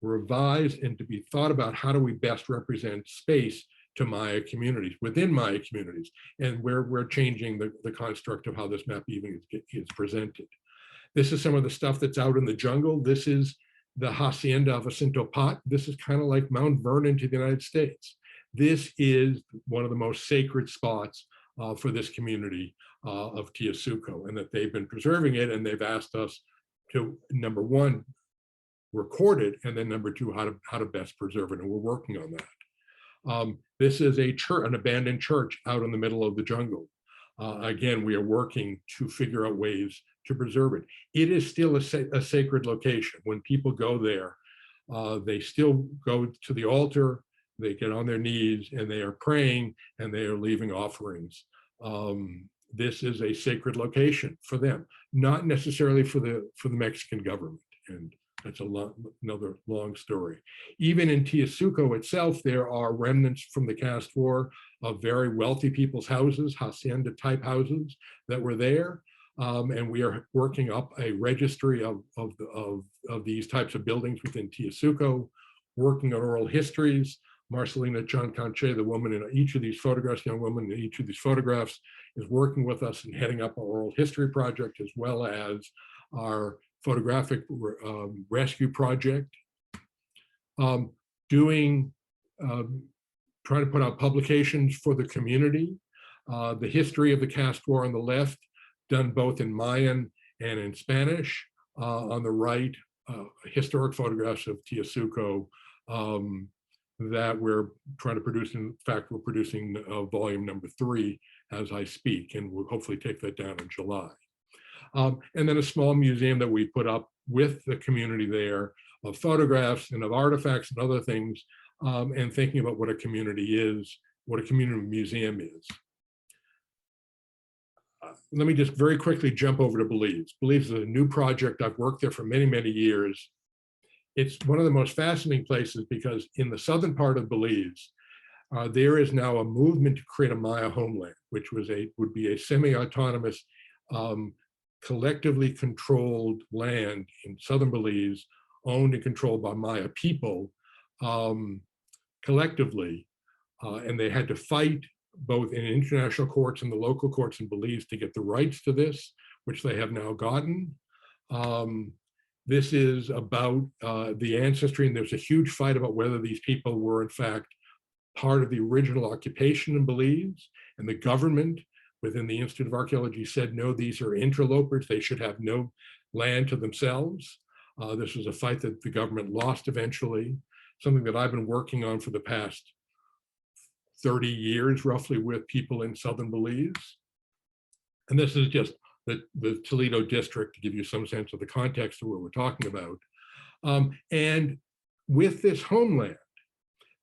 revised and to be thought about, how do we best represent space to Maya communities, within Maya communities, and we're changing the construct of how this map even is presented. This is some of the stuff that's out in the jungle. This is the Hacienda of Jacinto Pat. This is kind of like Mount Vernon to the United States. This is one of the most sacred spots for this community of Teosuco, and that they've been preserving it, and they've asked us to, number 1, record it, and then number 2, how to best preserve it, and we're working on that. This is a church, an abandoned church out in the middle of the jungle. Again, we are working to figure out ways to preserve it. It is still a sacred location. When people go there, they still go to the altar, they get on their knees, and they are praying, and they are leaving offerings. This is a sacred location for them, not necessarily for the Mexican government. And that's another long story. Even in Teosuco itself, there are remnants from the caste war of very wealthy people's houses, hacienda type houses that were there. And we are working up a registry of these types of buildings within Teosuco, working on oral histories. Marcelina Chancanche, the woman in each of these photographs, young woman in each of these photographs, is working with us and heading up our oral history project, as well as our photographic rescue project. Trying to put out publications for the community. The history of the caste war on the left, done both in Mayan and in Spanish. On the right, historic photographs of Teosuco, that we're trying to produce. In fact, we're producing volume number 3 as I speak, and we'll hopefully take that down in July. And then a small museum that we put up with the community there of photographs and of artifacts and other things, and thinking about what a community is, what a community museum is. Let me just very quickly jump over to Belize. Belize is a new project. I've worked there for many, many years. It's one of the most fascinating places because in the southern part of Belize, there is now a movement to create a Maya homeland, which would be a semi-autonomous, collectively controlled land in southern Belize, owned and controlled by Maya people collectively. And they had to fight both in international courts and the local courts in Belize to get the rights to this, which they have now gotten. This is about the ancestry, and there's a huge fight about whether these people were in fact part of the original occupation in Belize, and the government within the Institute of Archaeology said, no, these are interlopers, they should have no land to themselves. This was a fight that the government lost eventually, something that I've been working on for the past 30 years, roughly, with people in southern Belize. And this is just the Toledo district to give you some sense of the context of what we're talking about. And with this homeland,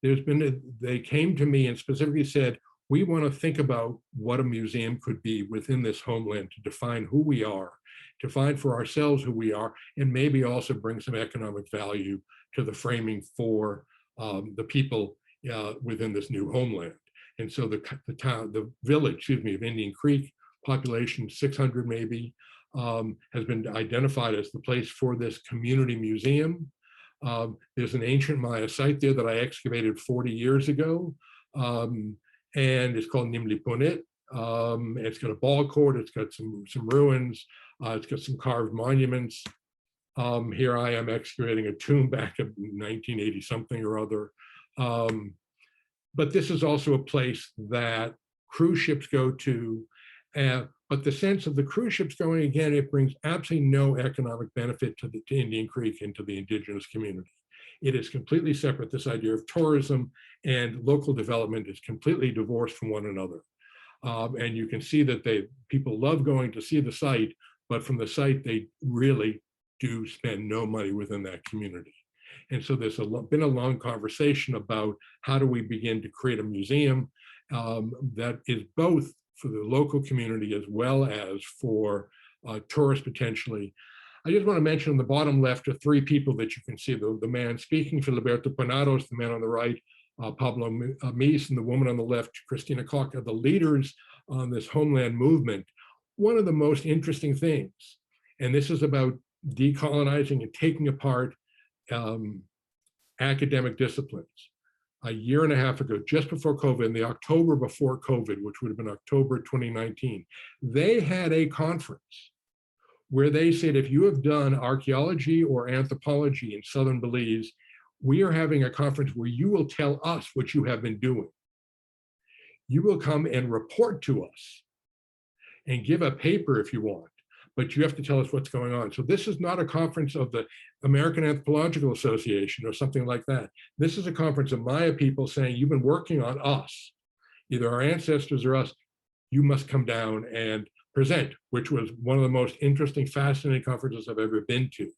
they came to me and specifically said, we want to think about what a museum could be within this homeland to define who we are, to find for ourselves who we are, and maybe also bring some economic value to the framing for the people within this new homeland. And so the village, of Indian Creek, population 600 maybe, has been identified as the place for this community museum. There's an ancient Maya site there that I excavated 40 years ago, and it's called Nimlipunit. It's got a ball court, it's got some ruins, it's got some carved monuments. Here I am excavating a tomb back in 1980 something or other. But this is also a place that cruise ships go to. But the sense of the cruise ships going, again, it brings absolutely no economic benefit to Indian Creek and to the indigenous community. It is completely separate. This idea of tourism and local development is completely divorced from one another. And you can see that people love going to see the site, but from the site, they really do spend no money within that community. And so there's been a long conversation about how do we begin to create a museum that is both for the local community as well as for tourists potentially. I just want to mention on the bottom left are 3 people that you can see. The man speaking, Filiberto Panados, the man on the right, Pablo Mies, and the woman on the left, Christina Koch, are the leaders on this homeland movement. One of the most interesting things, and this is about decolonizing and taking apart academic disciplines. A year and a half ago, just before COVID, in the October before COVID, which would have been October 2019, they had a conference where they said, if you have done archaeology or anthropology in southern Belize, we are having a conference where you will tell us what you have been doing. You will come and report to us and give a paper if you want, but you have to tell us what's going on. So this is not a conference of the American Anthropological Association or something like that. This is a conference of Maya people saying, you've been working on us, either our ancestors or us, you must come down and present, which was one of the most interesting, fascinating conferences I've ever been to,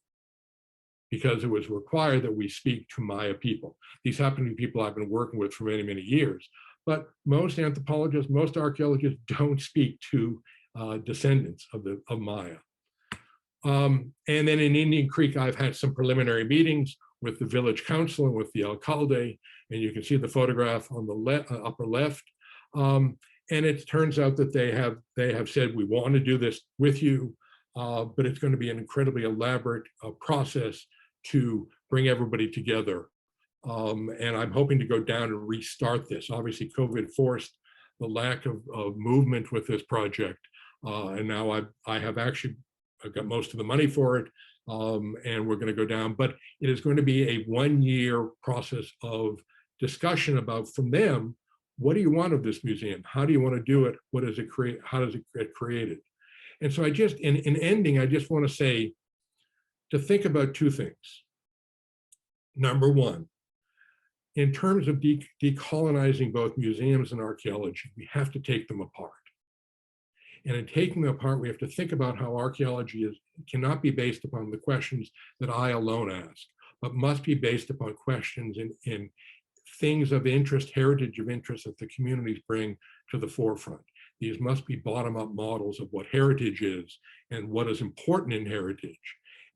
because it was required that we speak to Maya people. These happen to be people I've been working with for many, many years, but most anthropologists, most archaeologists don't speak to descendants of Maya. And then in Indian Creek, I've had some preliminary meetings with the village council and with the alcalde, and you can see the photograph on the upper left. And it turns out that they have said, we want to do this with you, but it's going to be an incredibly elaborate process to bring everybody together. And I'm hoping to go down and restart this. Obviously, COVID forced the lack of movement with this project. And now I've got most of the money for it, and we're going to go down. But it is going to be a 1-year process of discussion about, from them, what do you want of this museum? How do you want to do it? What does it create? How does it get created? And so I just, in ending, I just want to say to think about 2 things. Number 1, in terms of decolonizing both museums and archaeology, we have to take them apart. And in taking them apart, we have to think about how archaeology cannot be based upon the questions that I alone ask, but must be based upon questions in things of interest, heritage of interest that the communities bring to the forefront. These must be bottom-up models of what heritage is and what is important in heritage.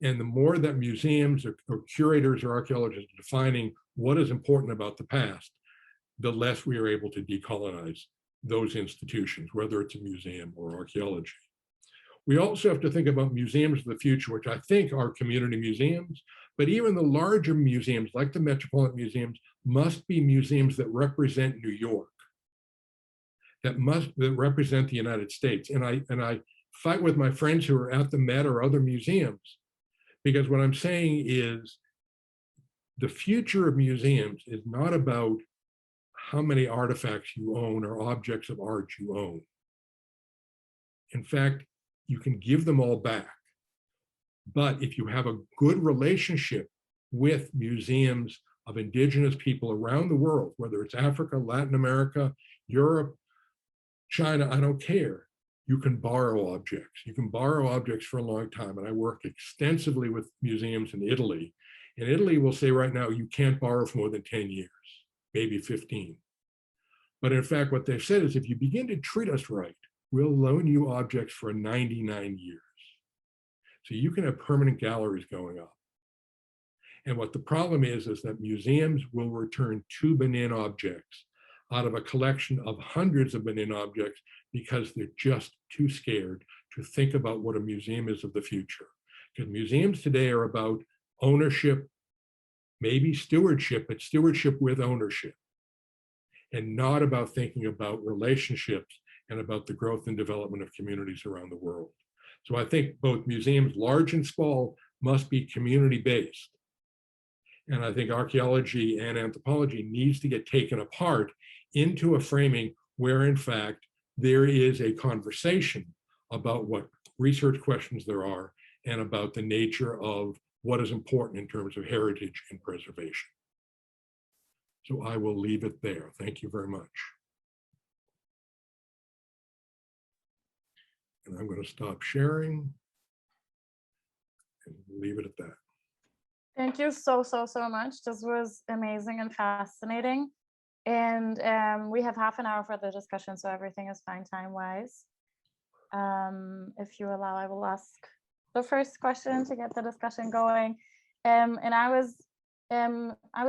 And the more that museums or curators or archaeologists are defining what is important about the past, the less we are able to decolonize those institutions, whether it's a museum or archaeology. We also have to think about museums of the future, which I think are community museums, but even the larger museums like the Metropolitan Museums must be museums that represent New York, that represent the United States. And I fight with my friends who are at the Met or other museums, because what I'm saying is the future of museums is not about how many artifacts you own or objects of art you own. In fact, you can give them all back. But if you have a good relationship with museums of indigenous people around the world, whether it's Africa, Latin America, Europe, China, I don't care, you can borrow objects. You can borrow objects for a long time. And I work extensively with museums in Italy. And Italy will say right now, you can't borrow for more than 10 years, maybe 15. But in fact, what they've said is if you begin to treat us right, we'll loan you objects for 99 years. So you can have permanent galleries going up. And what the problem is that museums will return 2 Benin objects out of a collection of hundreds of Benin objects because they're just too scared to think about what a museum is of the future. Because museums today are about ownership, maybe stewardship, but stewardship with ownership, and not about thinking about relationships and about the growth and development of communities around the world. So I think both museums, large and small, must be community-based. And I think archaeology and anthropology needs to get taken apart into a framing where, in fact, there is a conversation about what research questions there are and about the nature of what is important in terms of heritage and preservation. So I will leave it there. Thank you very much. And I'm going to stop sharing and leave it at that. Thank you so much. This was amazing and fascinating. And we have half an hour for the discussion, so everything is fine time-wise. If you allow, I will ask the first question to get the discussion going. And I was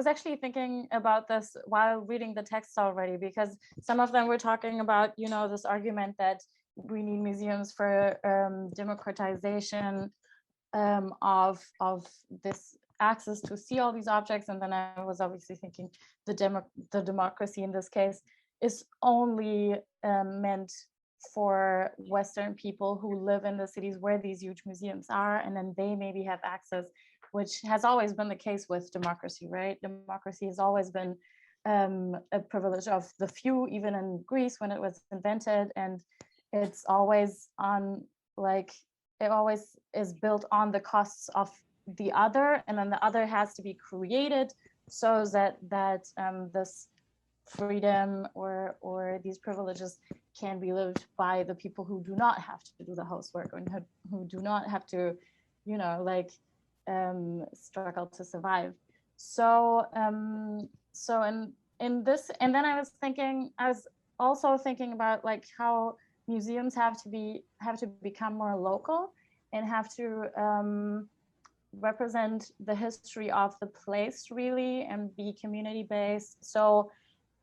actually thinking about this while reading the text already, because some of them were talking about, you know, this argument that we need museums for democratization of this access to see all these objects. And then I was obviously thinking the democracy in this case is only meant for Western people who live in the cities where these huge museums are, and then they maybe have access, which has always been the case with democracy, right? Democracy has always been a privilege of the few, even in Greece when it was invented, and it's always on, like, it always is built on the costs of the other, and then the other has to be created so that this freedom or these privileges can be lived by the people who do not have to do the housework, or who do not have to, you know, like struggle to survive. So in this, and then I was also thinking about like how museums have to become more local and have to represent the history of the place really and be community based. So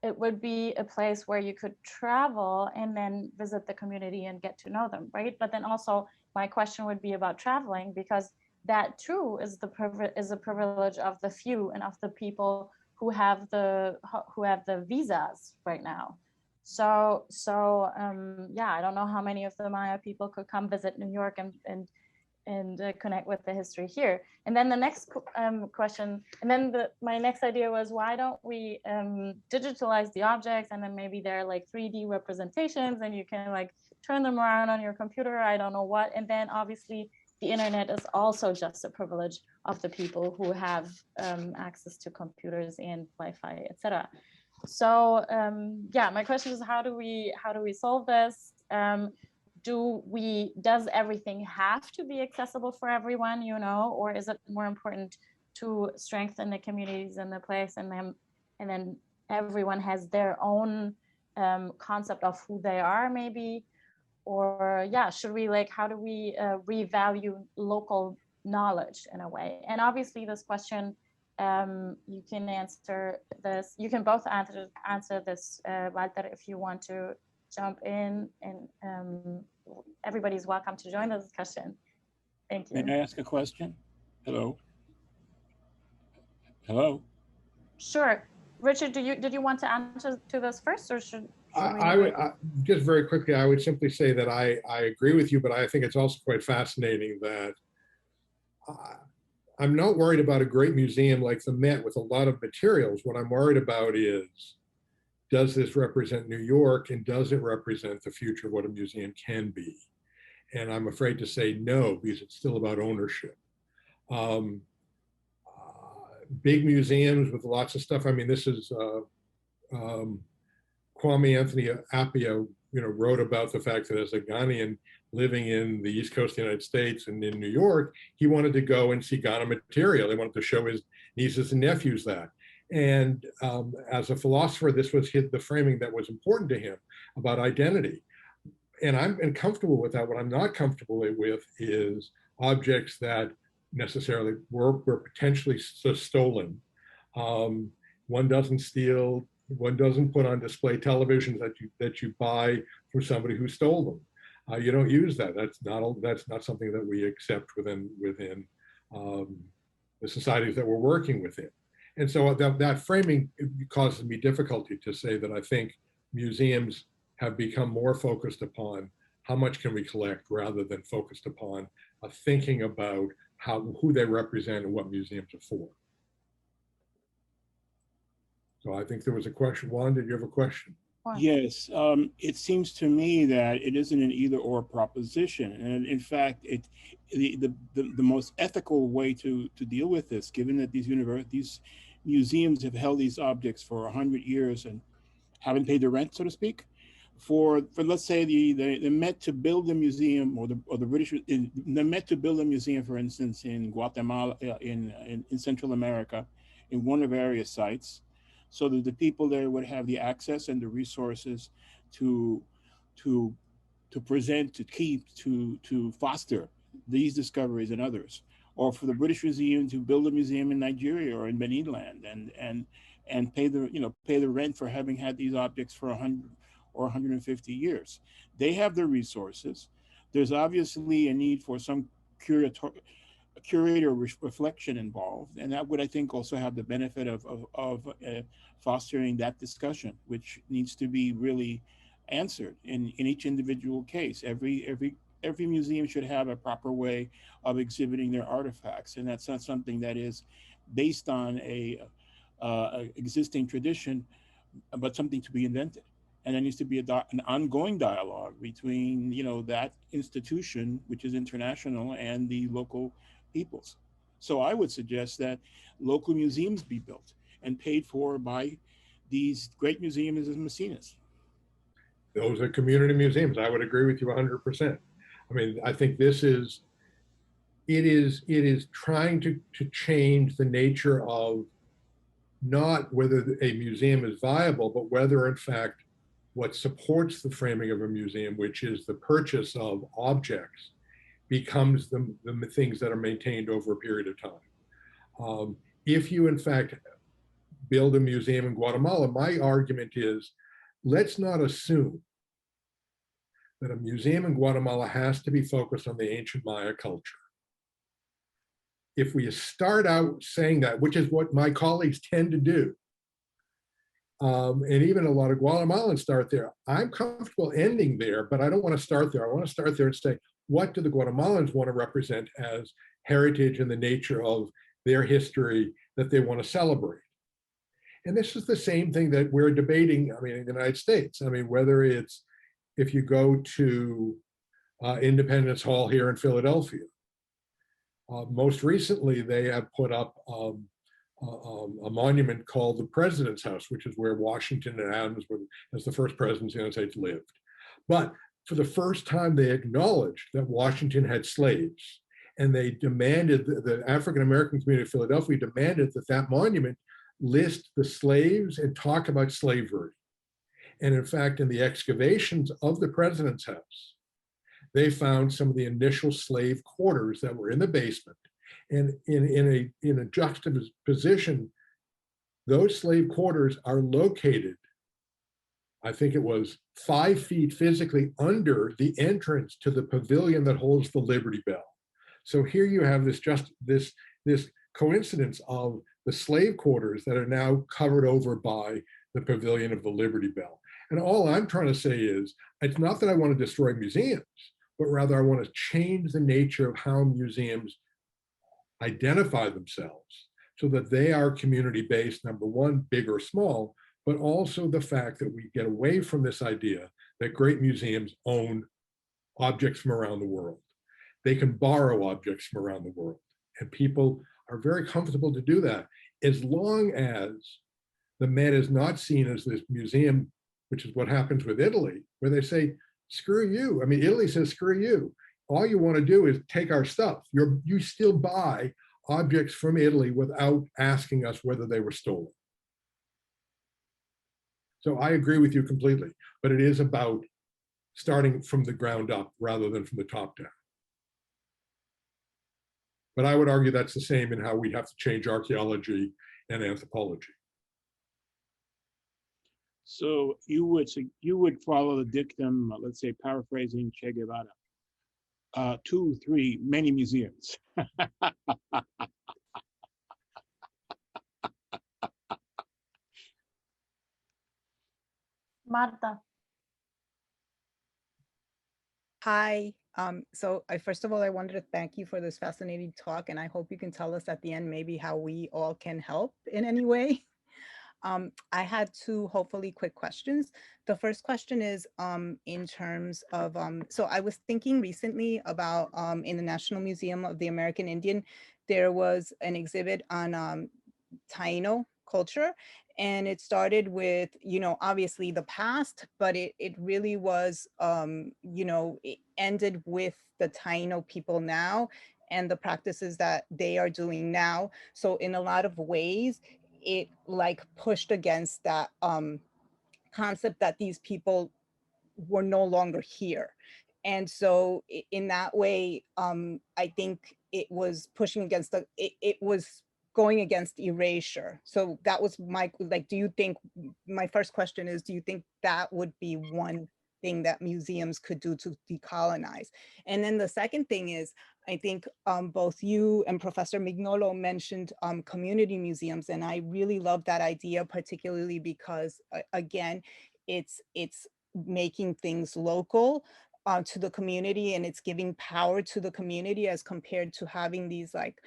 it would be a place where you could travel and then visit the community and get to know them, right? But then also my question would be about traveling, because that too is a privilege of the few and of the people who have the visas right now. So yeah, I don't know how many of the Maya people could come visit New York and connect with the history here. And then the next question, and then my next idea was, why don't we digitalize the objects, and then maybe they're like 3D representations and you can like turn them around on your computer, I don't know what, and then obviously the internet is also just a privilege of the people who have access to computers and Wi-Fi, etc. So yeah, my question is, how do we solve this? Does everything have to be accessible for everyone, you know, or is it more important to strengthen the communities in the place, and then everyone has their own concept of who they are, maybe? Or yeah, should we, like, how do we revalue local knowledge in a way? And obviously this question, you can answer this, you can both answer this, Walter, if you want to jump in, and everybody's welcome to join the discussion. Thank you. May I ask a question? Hello? Hello? Sure. Richard, did you want to answer to this first, or should I would just very quickly, I would simply say that I agree with you, but I think it's also quite fascinating that I'm not worried about a great museum like the Met with a lot of materials. What I'm worried about is, does this represent New York, and does it represent the future of what a museum can be? And I'm afraid to say no, because it's still about ownership. Big museums with lots of stuff. I mean, this is Kwame Anthony Appiah, wrote about the fact that as a Ghanaian living in the East Coast of the United States and in New York, he wanted to go and see Ghana material. He wanted to show his nieces and nephews that. And as a philosopher, this was the framing that was important to him about identity. And I'm comfortable with that. What I'm not comfortable with is objects that necessarily were potentially stolen. One doesn't steal. One doesn't put on display televisions that you buy from somebody who stole them. You don't use that. That's not something that we accept within the societies that we're working within. And so that framing causes me difficulty to say that I think museums have become more focused upon how much can we collect rather than focused upon thinking about who they represent and what museums are for. So I think there was a question. Juan, did you have a question? Yes, it seems to me that it isn't an either or proposition. And in fact, the most ethical way to deal with this, given that these museums have held these objects for 100 years and haven't paid the rent, so to speak, for let's say the Met to build a museum, or the British, the Met to build a museum, for instance, in Guatemala, in Central America, in one of various sites, so that the people there would have the access and the resources to present, to keep, to foster these discoveries and others. Or for the British Museum to build a museum in Nigeria or in Benin land and pay the rent for having had these objects for 100 or 150 years. They have the resources. There's obviously a need for some curator reflection involved, and that would, I think, also have the benefit of fostering that discussion, which needs to be really answered in each individual case. Every museum should have a proper way of exhibiting their artifacts, and that's not something that is based on a existing tradition, but something to be invented. And there needs to be an ongoing dialogue between that institution, which is international, and the local peoples. So I would suggest that local museums be built and paid for by these great museums as mecenas. Those are community museums. I would agree with you 100%. I mean, I think it is trying to change the nature of not whether a museum is viable, but whether in fact what supports the framing of a museum, which is the purchase of objects, becomes the things that are maintained over a period of time. If you in fact build a museum in Guatemala, my argument is, let's not assume that a museum in Guatemala has to be focused on the ancient Maya culture. If we start out saying that, which is what my colleagues tend to do, and even a lot of Guatemalans start there, I'm comfortable ending there, but I don't want to start there. I want to start there and say, what do the Guatemalans want to represent as heritage and the nature of their history that they want to celebrate? And this is the same thing that we're debating, I mean, in the United States. I mean, whether it's, if you go to Independence Hall here in Philadelphia, Most recently, they have put up a monument called the President's House, which is where Washington and Adams were, as the first presidents of the United States, lived. But for the first time, they acknowledged that Washington had slaves, and they demanded, the African-American community of Philadelphia demanded that that monument list the slaves and talk about slavery. And in fact, in the excavations of the President's House, they found some of the initial slave quarters that were in the basement. And in a juxtaposition, those slave quarters are located, I think it was 5 feet physically under the entrance to the pavilion that holds the Liberty Bell. So here you have this coincidence of the slave quarters that are now covered over by the pavilion of the Liberty Bell. And all I'm trying to say is, it's not that I want to destroy museums, but rather I want to change the nature of how museums identify themselves so that they are community-based, number one, big or small, but also the fact that we get away from this idea that great museums own objects from around the world. They can borrow objects from around the world, and people are very comfortable to do that, as long as the Met is not seen as this museum, which is what happens with Italy, where they say, screw you. I mean, Italy says, screw you. All you want to do is take our stuff. You still buy objects from Italy without asking us whether they were stolen. So I agree with you completely, but it is about starting from the ground up rather than from the top down. But I would argue that's the same in how we have to change archaeology and anthropology. So you would follow the dictum, let's say paraphrasing Che Guevara, 2, 3, many museums. Marta. Hi. So first of all, I wanted to thank you for this fascinating talk, and I hope you can tell us at the end maybe how we all can help in any way. I had 2 hopefully quick questions. The first question is in terms of, so I was thinking recently about in the National Museum of the American Indian, there was an exhibit on Taino culture. And it started with, you know, obviously the past, but it really was, you know, it ended with the Taino people now and the practices that they are doing now. So in a lot of ways, it like pushed against that concept that these people were no longer here. And so in that way, I think it was pushing against it was going against erasure. So that was my, like, do you think, my first question is, do you think that would be one thing that museums could do to decolonize? And then the second thing is, I think both you and Professor Mignolo mentioned community museums, and I really love that idea, particularly because again, it's making things local to the community, and it's giving power to the community as compared to having these like,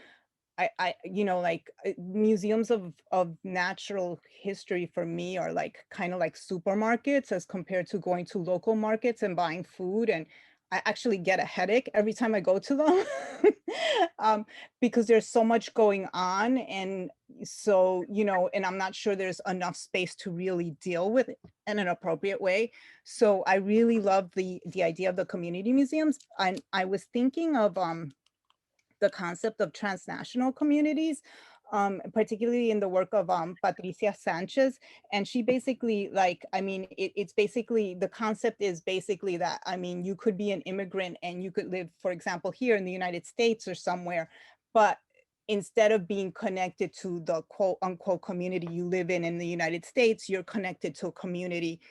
you know, like museums of natural history for me are like kind of like supermarkets as compared to going to local markets and buying food. And I actually get a headache every time I go to them because there's so much going on. And so, you know, and I'm not sure there's enough space to really deal with it in an appropriate way. So I really love the idea of the community museums. And I was thinking of the concept of transnational communities, particularly in the work of Patricia Sanchez. And she basically, like, I mean, it's basically, the concept is basically that, I mean, you could be an immigrant and you could live, for example, here in the United States or somewhere, but instead of being connected to the quote unquote community you live in the United States, you're connected to a community,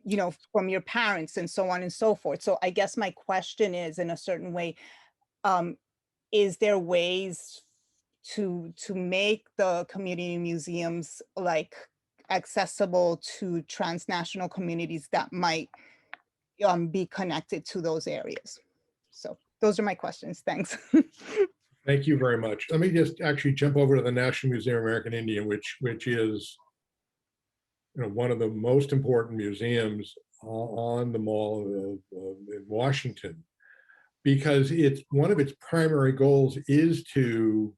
you know, from your parents and so on and so forth. So I guess my question is, in a certain way, is there ways to make the community museums like accessible to transnational communities that might be connected to those areas? So those are my questions. Thanks. Thank you very much. Let me just actually jump over to the National Museum of American Indian, which is, you know, one of the most important museums on the Mall in Washington. because it's one of its primary goals is to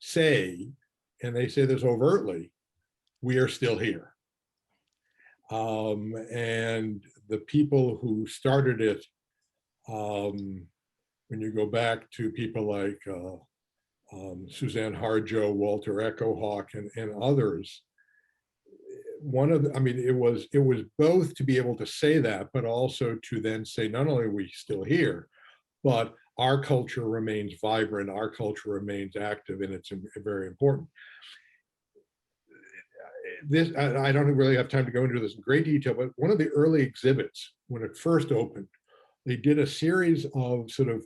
say, and they say this overtly, we are still here. And the people who started it, when you go back to people like Suzanne Harjo, Walter Echohawk, and others, one of the, I mean, it was both to be able to say that, but also to then say, not only are we still here, but our culture remains vibrant, our culture remains active, and it's very important. This, I don't really have time to go into this in great detail, but one of the early exhibits, when it first opened, they did a series of sort of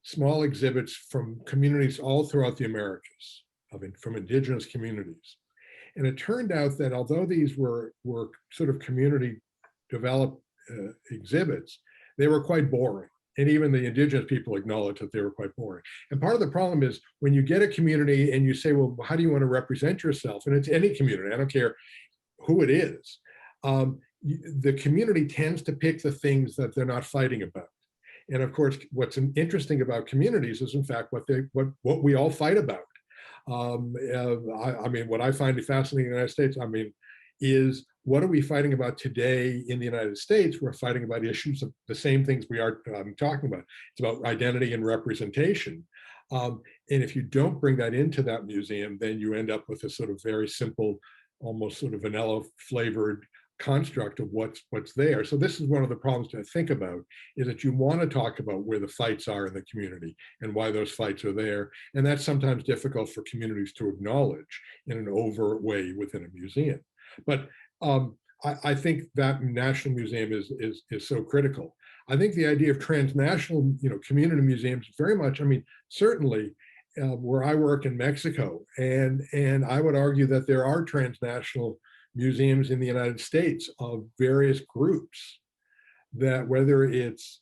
small exhibits from communities all throughout the Americas, from indigenous communities. And it turned out that although these were sort of community developed exhibits, they were quite boring. And even the indigenous people acknowledged that they were quite boring. And part of the problem is when you get a community and you say, well, how do you want to represent yourself? And it's any community, I don't care who it is. The community tends to pick the things that they're not fighting about. And of course, what's interesting about communities is in fact what we all fight about. I mean, what I find fascinating in the United States, I mean, is what are we fighting about today in the United States? We're fighting about issues of the same things we are talking about. It's about identity and representation. And if you don't bring that into that museum, then you end up with a sort of very simple, almost sort of vanilla flavored construct of what's there. So this is one of the problems to think about, is that you want to talk about where the fights are in the community and why those fights are there. And that's sometimes difficult for communities to acknowledge in an overt way within a museum. But I think that National Museum is so critical. I think the idea of transnational, community museums very much, I mean, certainly where I work in Mexico, and I would argue that there are transnational museums in the United States of various groups, that whether it's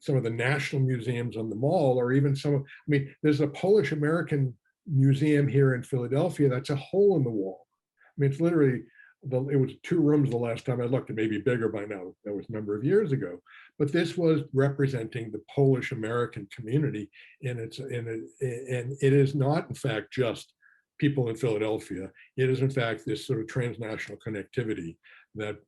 some of the national museums on the mall or even some of, I mean, there's a Polish American museum here in Philadelphia that's a hole in the wall. I mean, it's literally, it was 2 rooms the last time I looked. It may be bigger by now. That was a number of years ago. But this was representing the Polish American community, and it is not, in fact, just people in Philadelphia. It is, in fact, this sort of transnational connectivity that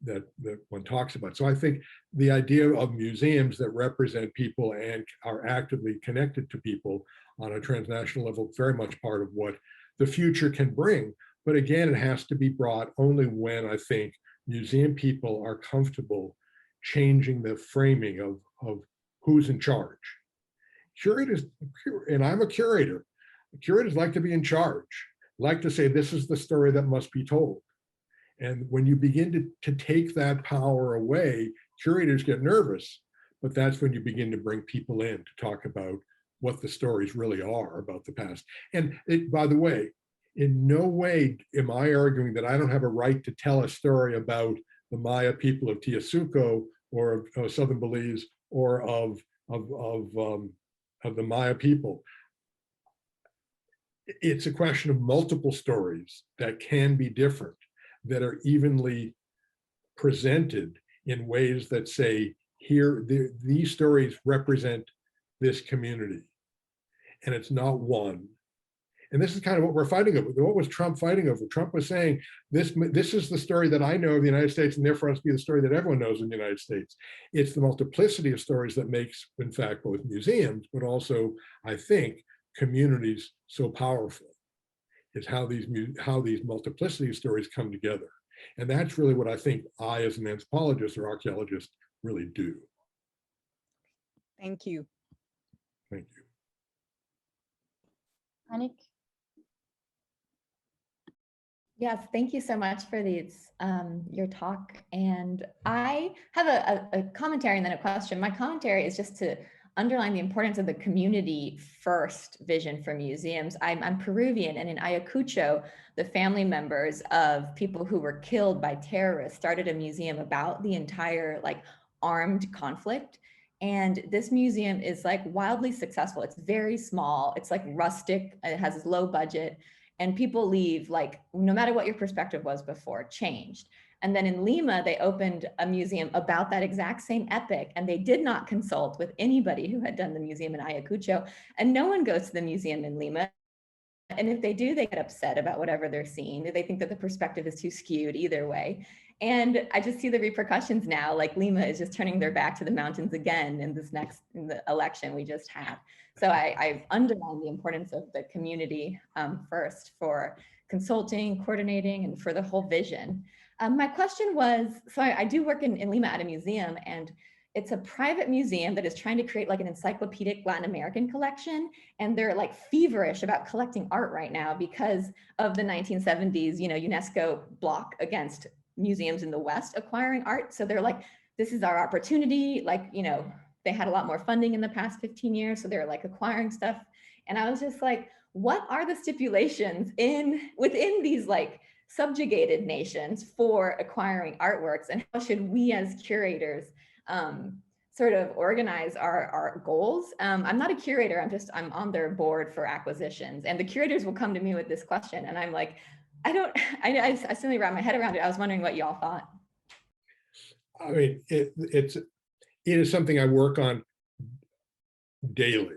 one talks about. So I think the idea of museums that represent people and are actively connected to people on a transnational level, very much part of what the future can bring. But again, it has to be brought only when I think museum people are comfortable changing the framing of who's in charge. Curators, and I'm a curator, curators like to be in charge, like to say, this is the story that must be told. And when you begin to take that power away, curators get nervous, but that's when you begin to bring people in to talk about what the stories really are about the past. And by the way, in no way am I arguing that I don't have a right to tell a story about the Maya people of Teosuco or of Southern Belize or of the Maya people. It's a question of multiple stories that can be different, that are evenly presented in ways that say, here, these stories represent this community. And it's not one. And this is kind of what we're fighting over. What was Trump fighting over? Trump was saying, this is the story that I know of the United States, and therefore it must be the story that everyone knows in the United States. It's the multiplicity of stories that makes, in fact, both museums, but also, I think, communities so powerful, is how these multiplicity of stories come together. And that's really what I think I, as an anthropologist or archaeologist, really do. Thank you. Thank you. Anik? Yes, thank you so much for these, your talk. And I have a commentary and then a question. My commentary is just to underline the importance of the community first vision for museums. I'm Peruvian, and in Ayacucho, the family members of people who were killed by terrorists started a museum about the entire armed conflict. And this museum is wildly successful. It's very small. It's rustic. It has low budget. And people leave no matter what your perspective was before, changed. And then in Lima, they opened a museum about that exact same epic, and they did not consult with anybody who had done the museum in Ayacucho, and no one goes to the museum in Lima. And if they do, they get upset about whatever they're seeing. They think that the perspective is too skewed either way. And I just see the repercussions now, like Lima is just turning their back to the mountains again in the election we just had. So I underline the importance of the community first for consulting, coordinating, and for the whole vision. My question was, so I do work in Lima at a museum, and it's a private museum that is trying to create like an encyclopedic Latin American collection. And they're like feverish about collecting art right now because of the 1970s, UNESCO block against museums in the West acquiring art. So they're like, this is our opportunity. Like, they had a lot more funding in the past 15 years. So they're like acquiring stuff. And I was just like, what are the stipulations within these like subjugated nations for acquiring artworks? And how should we as curators sort of organize our goals? I'm not a curator, I'm on their board for acquisitions. And the curators will come to me with this question. And I'm like, I simply wrap my head around it. I was wondering what y'all thought. I mean, it is something I work on daily.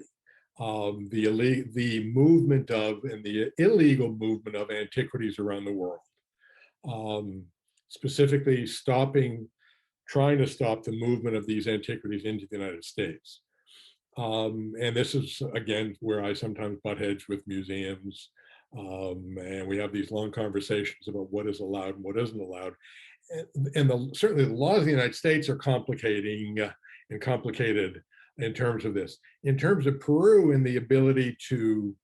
The movement of and the illegal movement of antiquities around the world, specifically trying to stop the movement of these antiquities into the United States. And this is, again, where I sometimes butt heads with museums. And we have these long conversations about what is allowed and what isn't allowed. And certainly the laws of the United States are complicated in terms of this. In terms of Peru and the ability to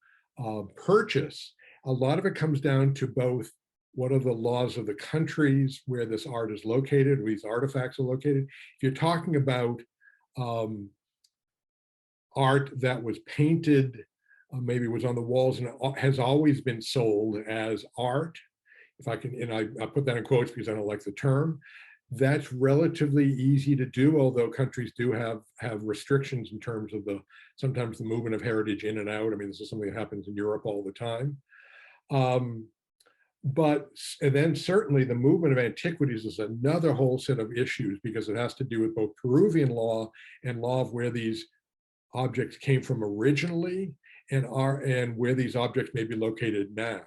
purchase, a lot of it comes down to both what are the laws of the countries where this art is located, where these artifacts are located. If you're talking about art that was painted, maybe was on the walls and has always been sold as art, if I can, and I put that in quotes because I don't like the term, that's relatively easy to do, although countries do have restrictions in terms of sometimes the movement of heritage in and out. I mean, this is something that happens in Europe all the time. And then certainly the movement of antiquities is another whole set of issues because it has to do with both Peruvian law and law of where these objects came from originally and where these objects may be located now.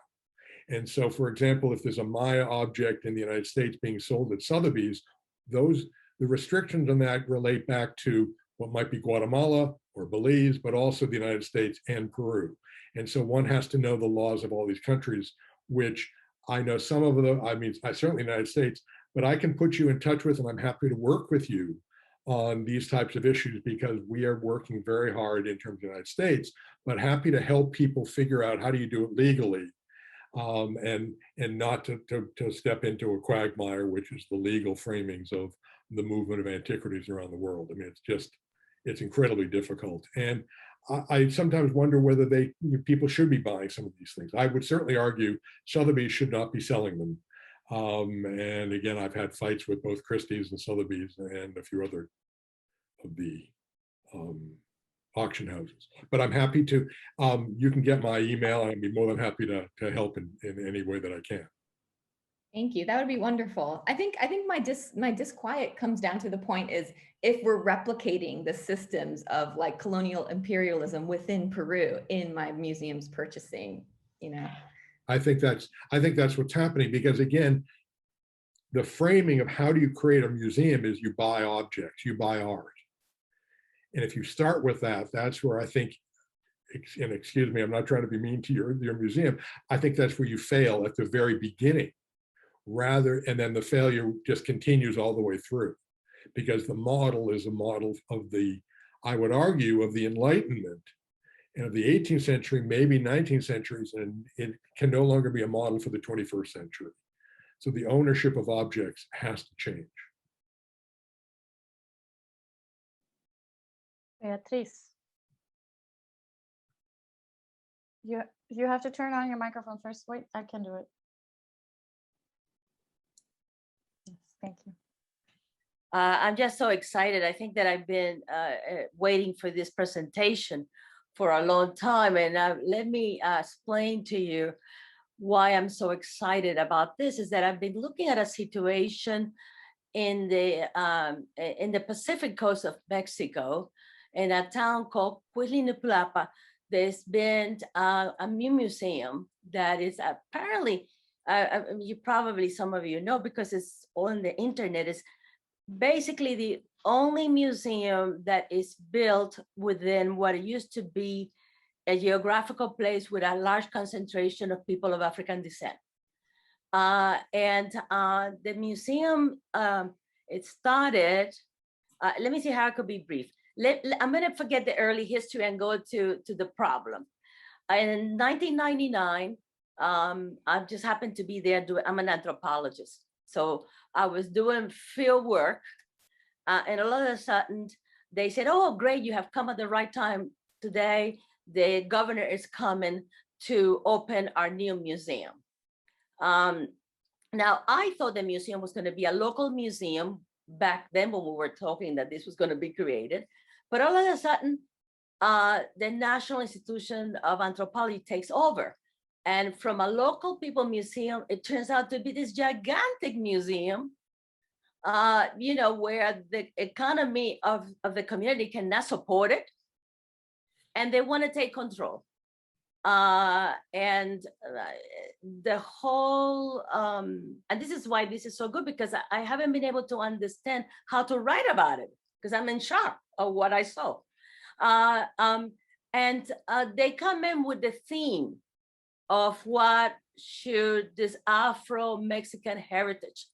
And so, for example, if there's a Maya object in the United States being sold at Sotheby's, the restrictions on that relate back to what might be Guatemala or Belize, but also the United States and Peru. And so one has to know the laws of all these countries, which I know some of them, I certainly the United States, but I can put you in touch with, and I'm happy to work with you on these types of issues because we are working very hard in terms of the United States, but happy to help people figure out how do you do it legally. And not to step into a quagmire, which is the legal framings of the movement of antiquities around the world. I mean, it's incredibly difficult. And I sometimes wonder whether people should be buying some of these things. I would certainly argue Sotheby's should not be selling them. And again, I've had fights with both Christie's and Sotheby's and a few other of the auction houses. But I'm happy to, you can get my email and I'd be more than happy to help in any way that I can. Thank you. That would be wonderful. I think my disquiet comes down to the point is if we're replicating the systems of like colonial imperialism within Peru in my museum's purchasing, I think that's what's happening because again, the framing of how do you create a museum is you buy objects, you buy art. And if you start with that, that's where I think, and excuse me, I'm not trying to be mean to your museum. I think that's where you fail at the very beginning, and then the failure just continues all the way through, because the model is a model of I would argue, of the Enlightenment and of the 18th century, maybe 19th centuries, and it can no longer be a model for the 21st century. So the ownership of objects has to change. Beatriz, you have to turn on your microphone first. Wait, I can do it. Yes, thank you. I'm just so excited. I think that I've been waiting for this presentation for a long time. And let me explain to you why I'm so excited about this is that I've been looking at a situation in the Pacific coast of Mexico, in a town called Cuitlinipulapa. There's been a new museum that is apparently, you probably, some of you know, because it's on the internet, is basically the only museum that is built within what used to be a geographical place with a large concentration of people of African descent. The museum, it started, let me see how I could be brief. I'm gonna forget the early history and go to the problem. In 1999, I just happened to be there I'm an anthropologist. So I was doing field work, and all of a sudden they said, oh, great, you have come at the right time today. The governor is coming to open our new museum. Now, I thought the museum was going to be a local museum back then when we were talking that this was going to be created. But all of a sudden, the National Institution of Anthropology takes over. And from a local people museum, it turns out to be this gigantic museum, you know, where the economy of the community cannot support it. And they want to take control. The whole, and this is why this is so good, because I haven't been able to understand how to write about it, because I'm in shock of what I saw. They come in with the theme of what should this Afro-Mexican heritage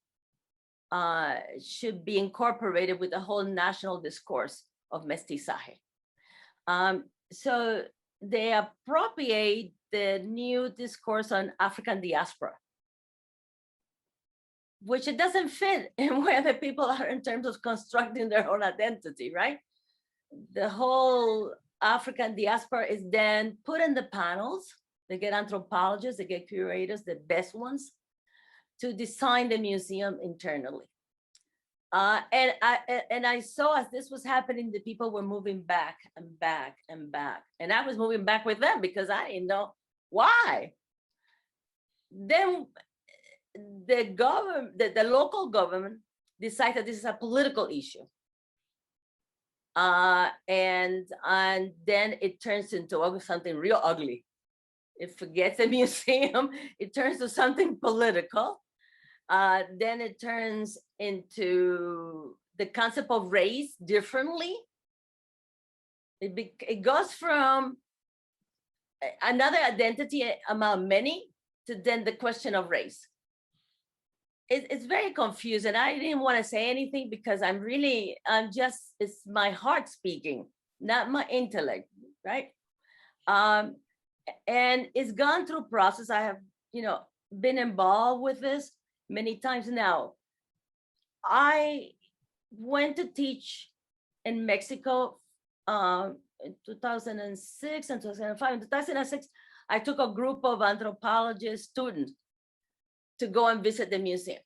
should be incorporated with the whole national discourse of mestizaje. So they appropriate the new discourse on African diaspora, which it doesn't fit in where the people are in terms of constructing their own identity, right? The whole African diaspora is then put in the panels. They get anthropologists, they get curators, the best ones, to design the museum internally. And I saw as this was happening, the people were moving back and back and back. And I was moving back with them because I didn't know why. Then the local government decided this is a political issue. And then it turns into something real ugly. It forgets the museum, it turns to something political. Then it turns into the concept of race differently. It goes from another identity among many to then the question of race. It's very confusing. I didn't want to say anything because it's my heart speaking, not my intellect, right? And it's gone through process. I have, been involved with this many times now. I went to teach in Mexico in 2006 and 2005. In 2006, I took a group of anthropologist students to go and visit the museum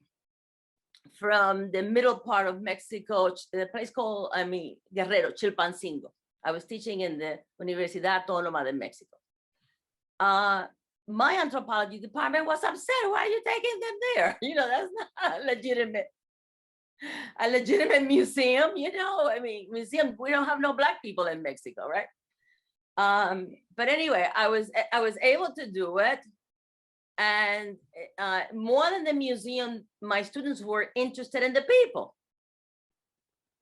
from the middle part of Mexico, the place called, Guerrero, Chilpancingo. I was teaching in the Universidad Autónoma de Mexico. My anthropology department was upset. Why are you taking them there? That's not a legitimate museum. Museum, we don't have no Black people in Mexico, right? But anyway, I was able to do it. And more than the museum, my students were interested in the people.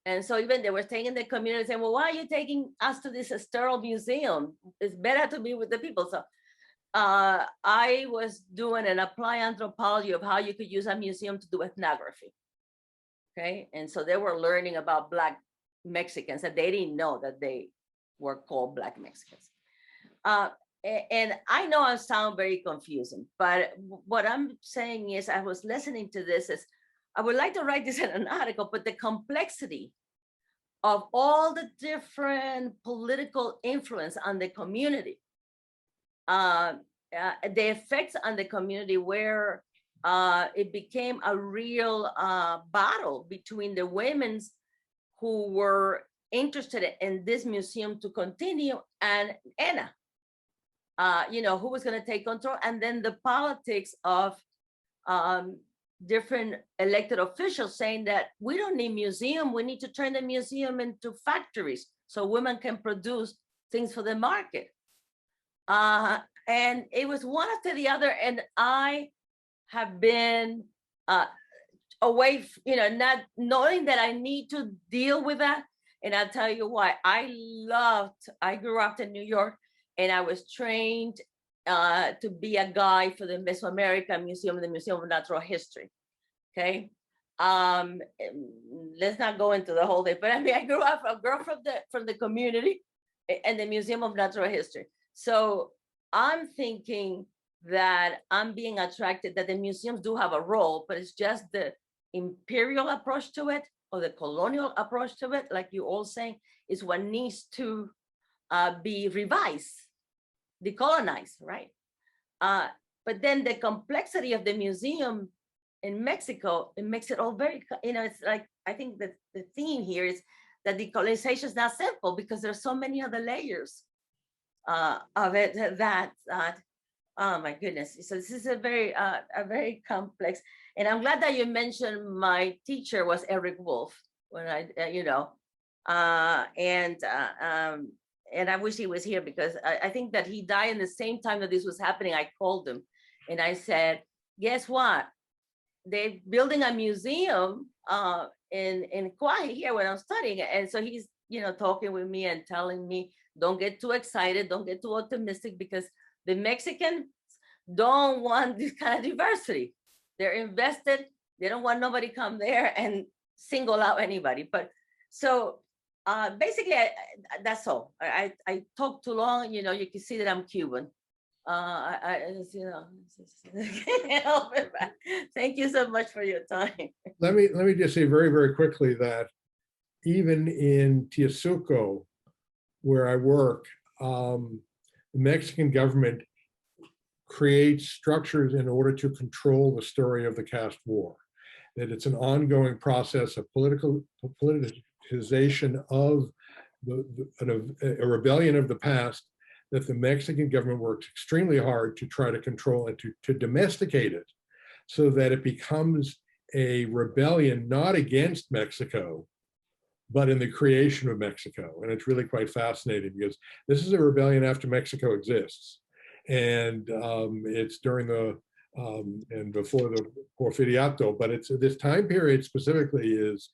And so even they were taking the community saying, well, why are you taking us to this sterile museum? It's better to be with the people. So I was doing an applied anthropology of how you could use a museum to do ethnography. Okay, and so they were learning about Black Mexicans and they didn't know that they were called Black Mexicans. And I know I sound very confusing, but what I'm saying is I was listening to this is, I would like to write this in an article, but the complexity of all the different political influence on the community, the effects on the community where it became a real battle between the women who were interested in this museum to continue and ENA. you know, who was going to take control, and then the politics of different elected officials saying that we don't need museum, we need to turn the museum into factories so women can produce things for the market. And it was one after the other, and I have been away, you know, not knowing that I need to deal with that. And I'll tell you why. I grew up in New York, and I was trained to be a guide for the Mesoamerican Museum and the Museum of Natural History. Okay. Let's not go into the whole thing, but I mean, I grew up a girl from the community and the Museum of Natural History. So I'm thinking that I'm being attracted, that the museums do have a role, but it's just the imperial approach to it, or the colonial approach to it, like you all saying, is what needs to be revised, decolonized, right? But then the complexity of the museum in Mexico, it makes it all very, you know, it's like, I think that the theme here is that decolonization is not simple, because there's so many other layers of it that, oh my goodness. So this is a very complex, and I'm glad that you mentioned my teacher was Eric Wolf, when I, you know, and I wish he was here, because I think that he died in the same time that this was happening. I called him and I said, guess what? They're building a museum in Kauai here when I'm studying. And so he's, you know, talking with me and telling me, don't get too excited, don't get too optimistic, because the Mexicans don't want this kind of diversity. They're invested. They don't want nobody come there and single out anybody. But so basically, that's all. I talk too long. You know, you can see that I'm Cuban. You know, can't help it. Thank you so much for your time. Let me just say very, very quickly that even in Teosuco, where I work, the Mexican government creates structures in order to control the story of the caste war. That it's an ongoing process of politicization of a rebellion of the past, that the Mexican government works extremely hard to try to control and to domesticate it, so that it becomes a rebellion not against Mexico, but in the creation of Mexico. And it's really quite fascinating, because this is a rebellion after Mexico exists. And it's during the, and before the Porfiriato, but it's this time period specifically is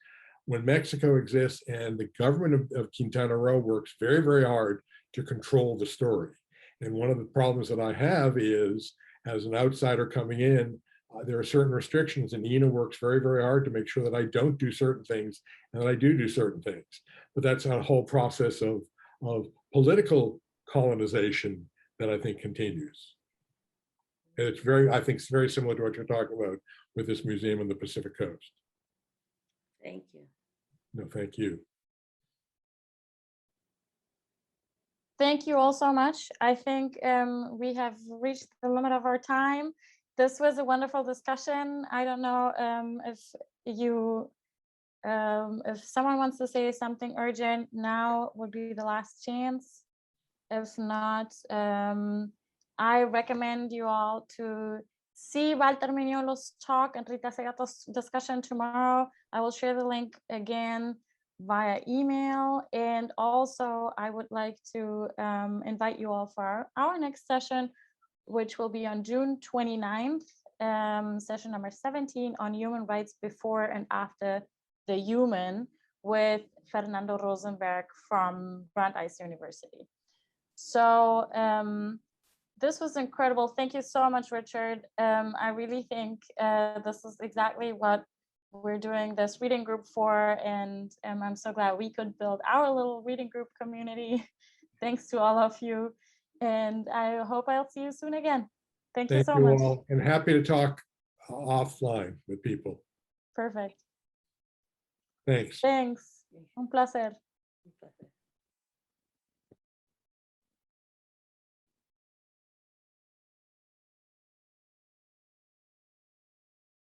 when Mexico exists, and the government of Quintana Roo works very, very hard to control the story. And one of the problems that I have is, as an outsider coming in, there are certain restrictions, and Ina works very, very hard to make sure that I don't do certain things and that I do certain things. But that's a whole process of political colonization that I think continues. And it's I think it's very similar to what you're talking about with this museum on the Pacific Coast. Thank you. No, thank you. Thank you all so much. I think we have reached the limit of our time. This was a wonderful discussion. I don't know if someone wants to say something urgent, now would be the last chance. If not, I recommend you all to see Walter Miñolo's talk and Rita Segato's discussion tomorrow. I will share the link again via email. And also I would like to invite you all for our next session, which will be on June 29th, session number 17 on human rights before and after the human, with Fernando Rosenberg from Brandeis University. So this was incredible. Thank you so much, Richard. I really think this is exactly what we're doing this reading group for, and I'm so glad we could build our little reading group community. Thanks to all of you, and I hope I'll see you soon again. Thank you so much. All, and happy to talk offline with people. Perfect. Thanks. Thanks. Un placer.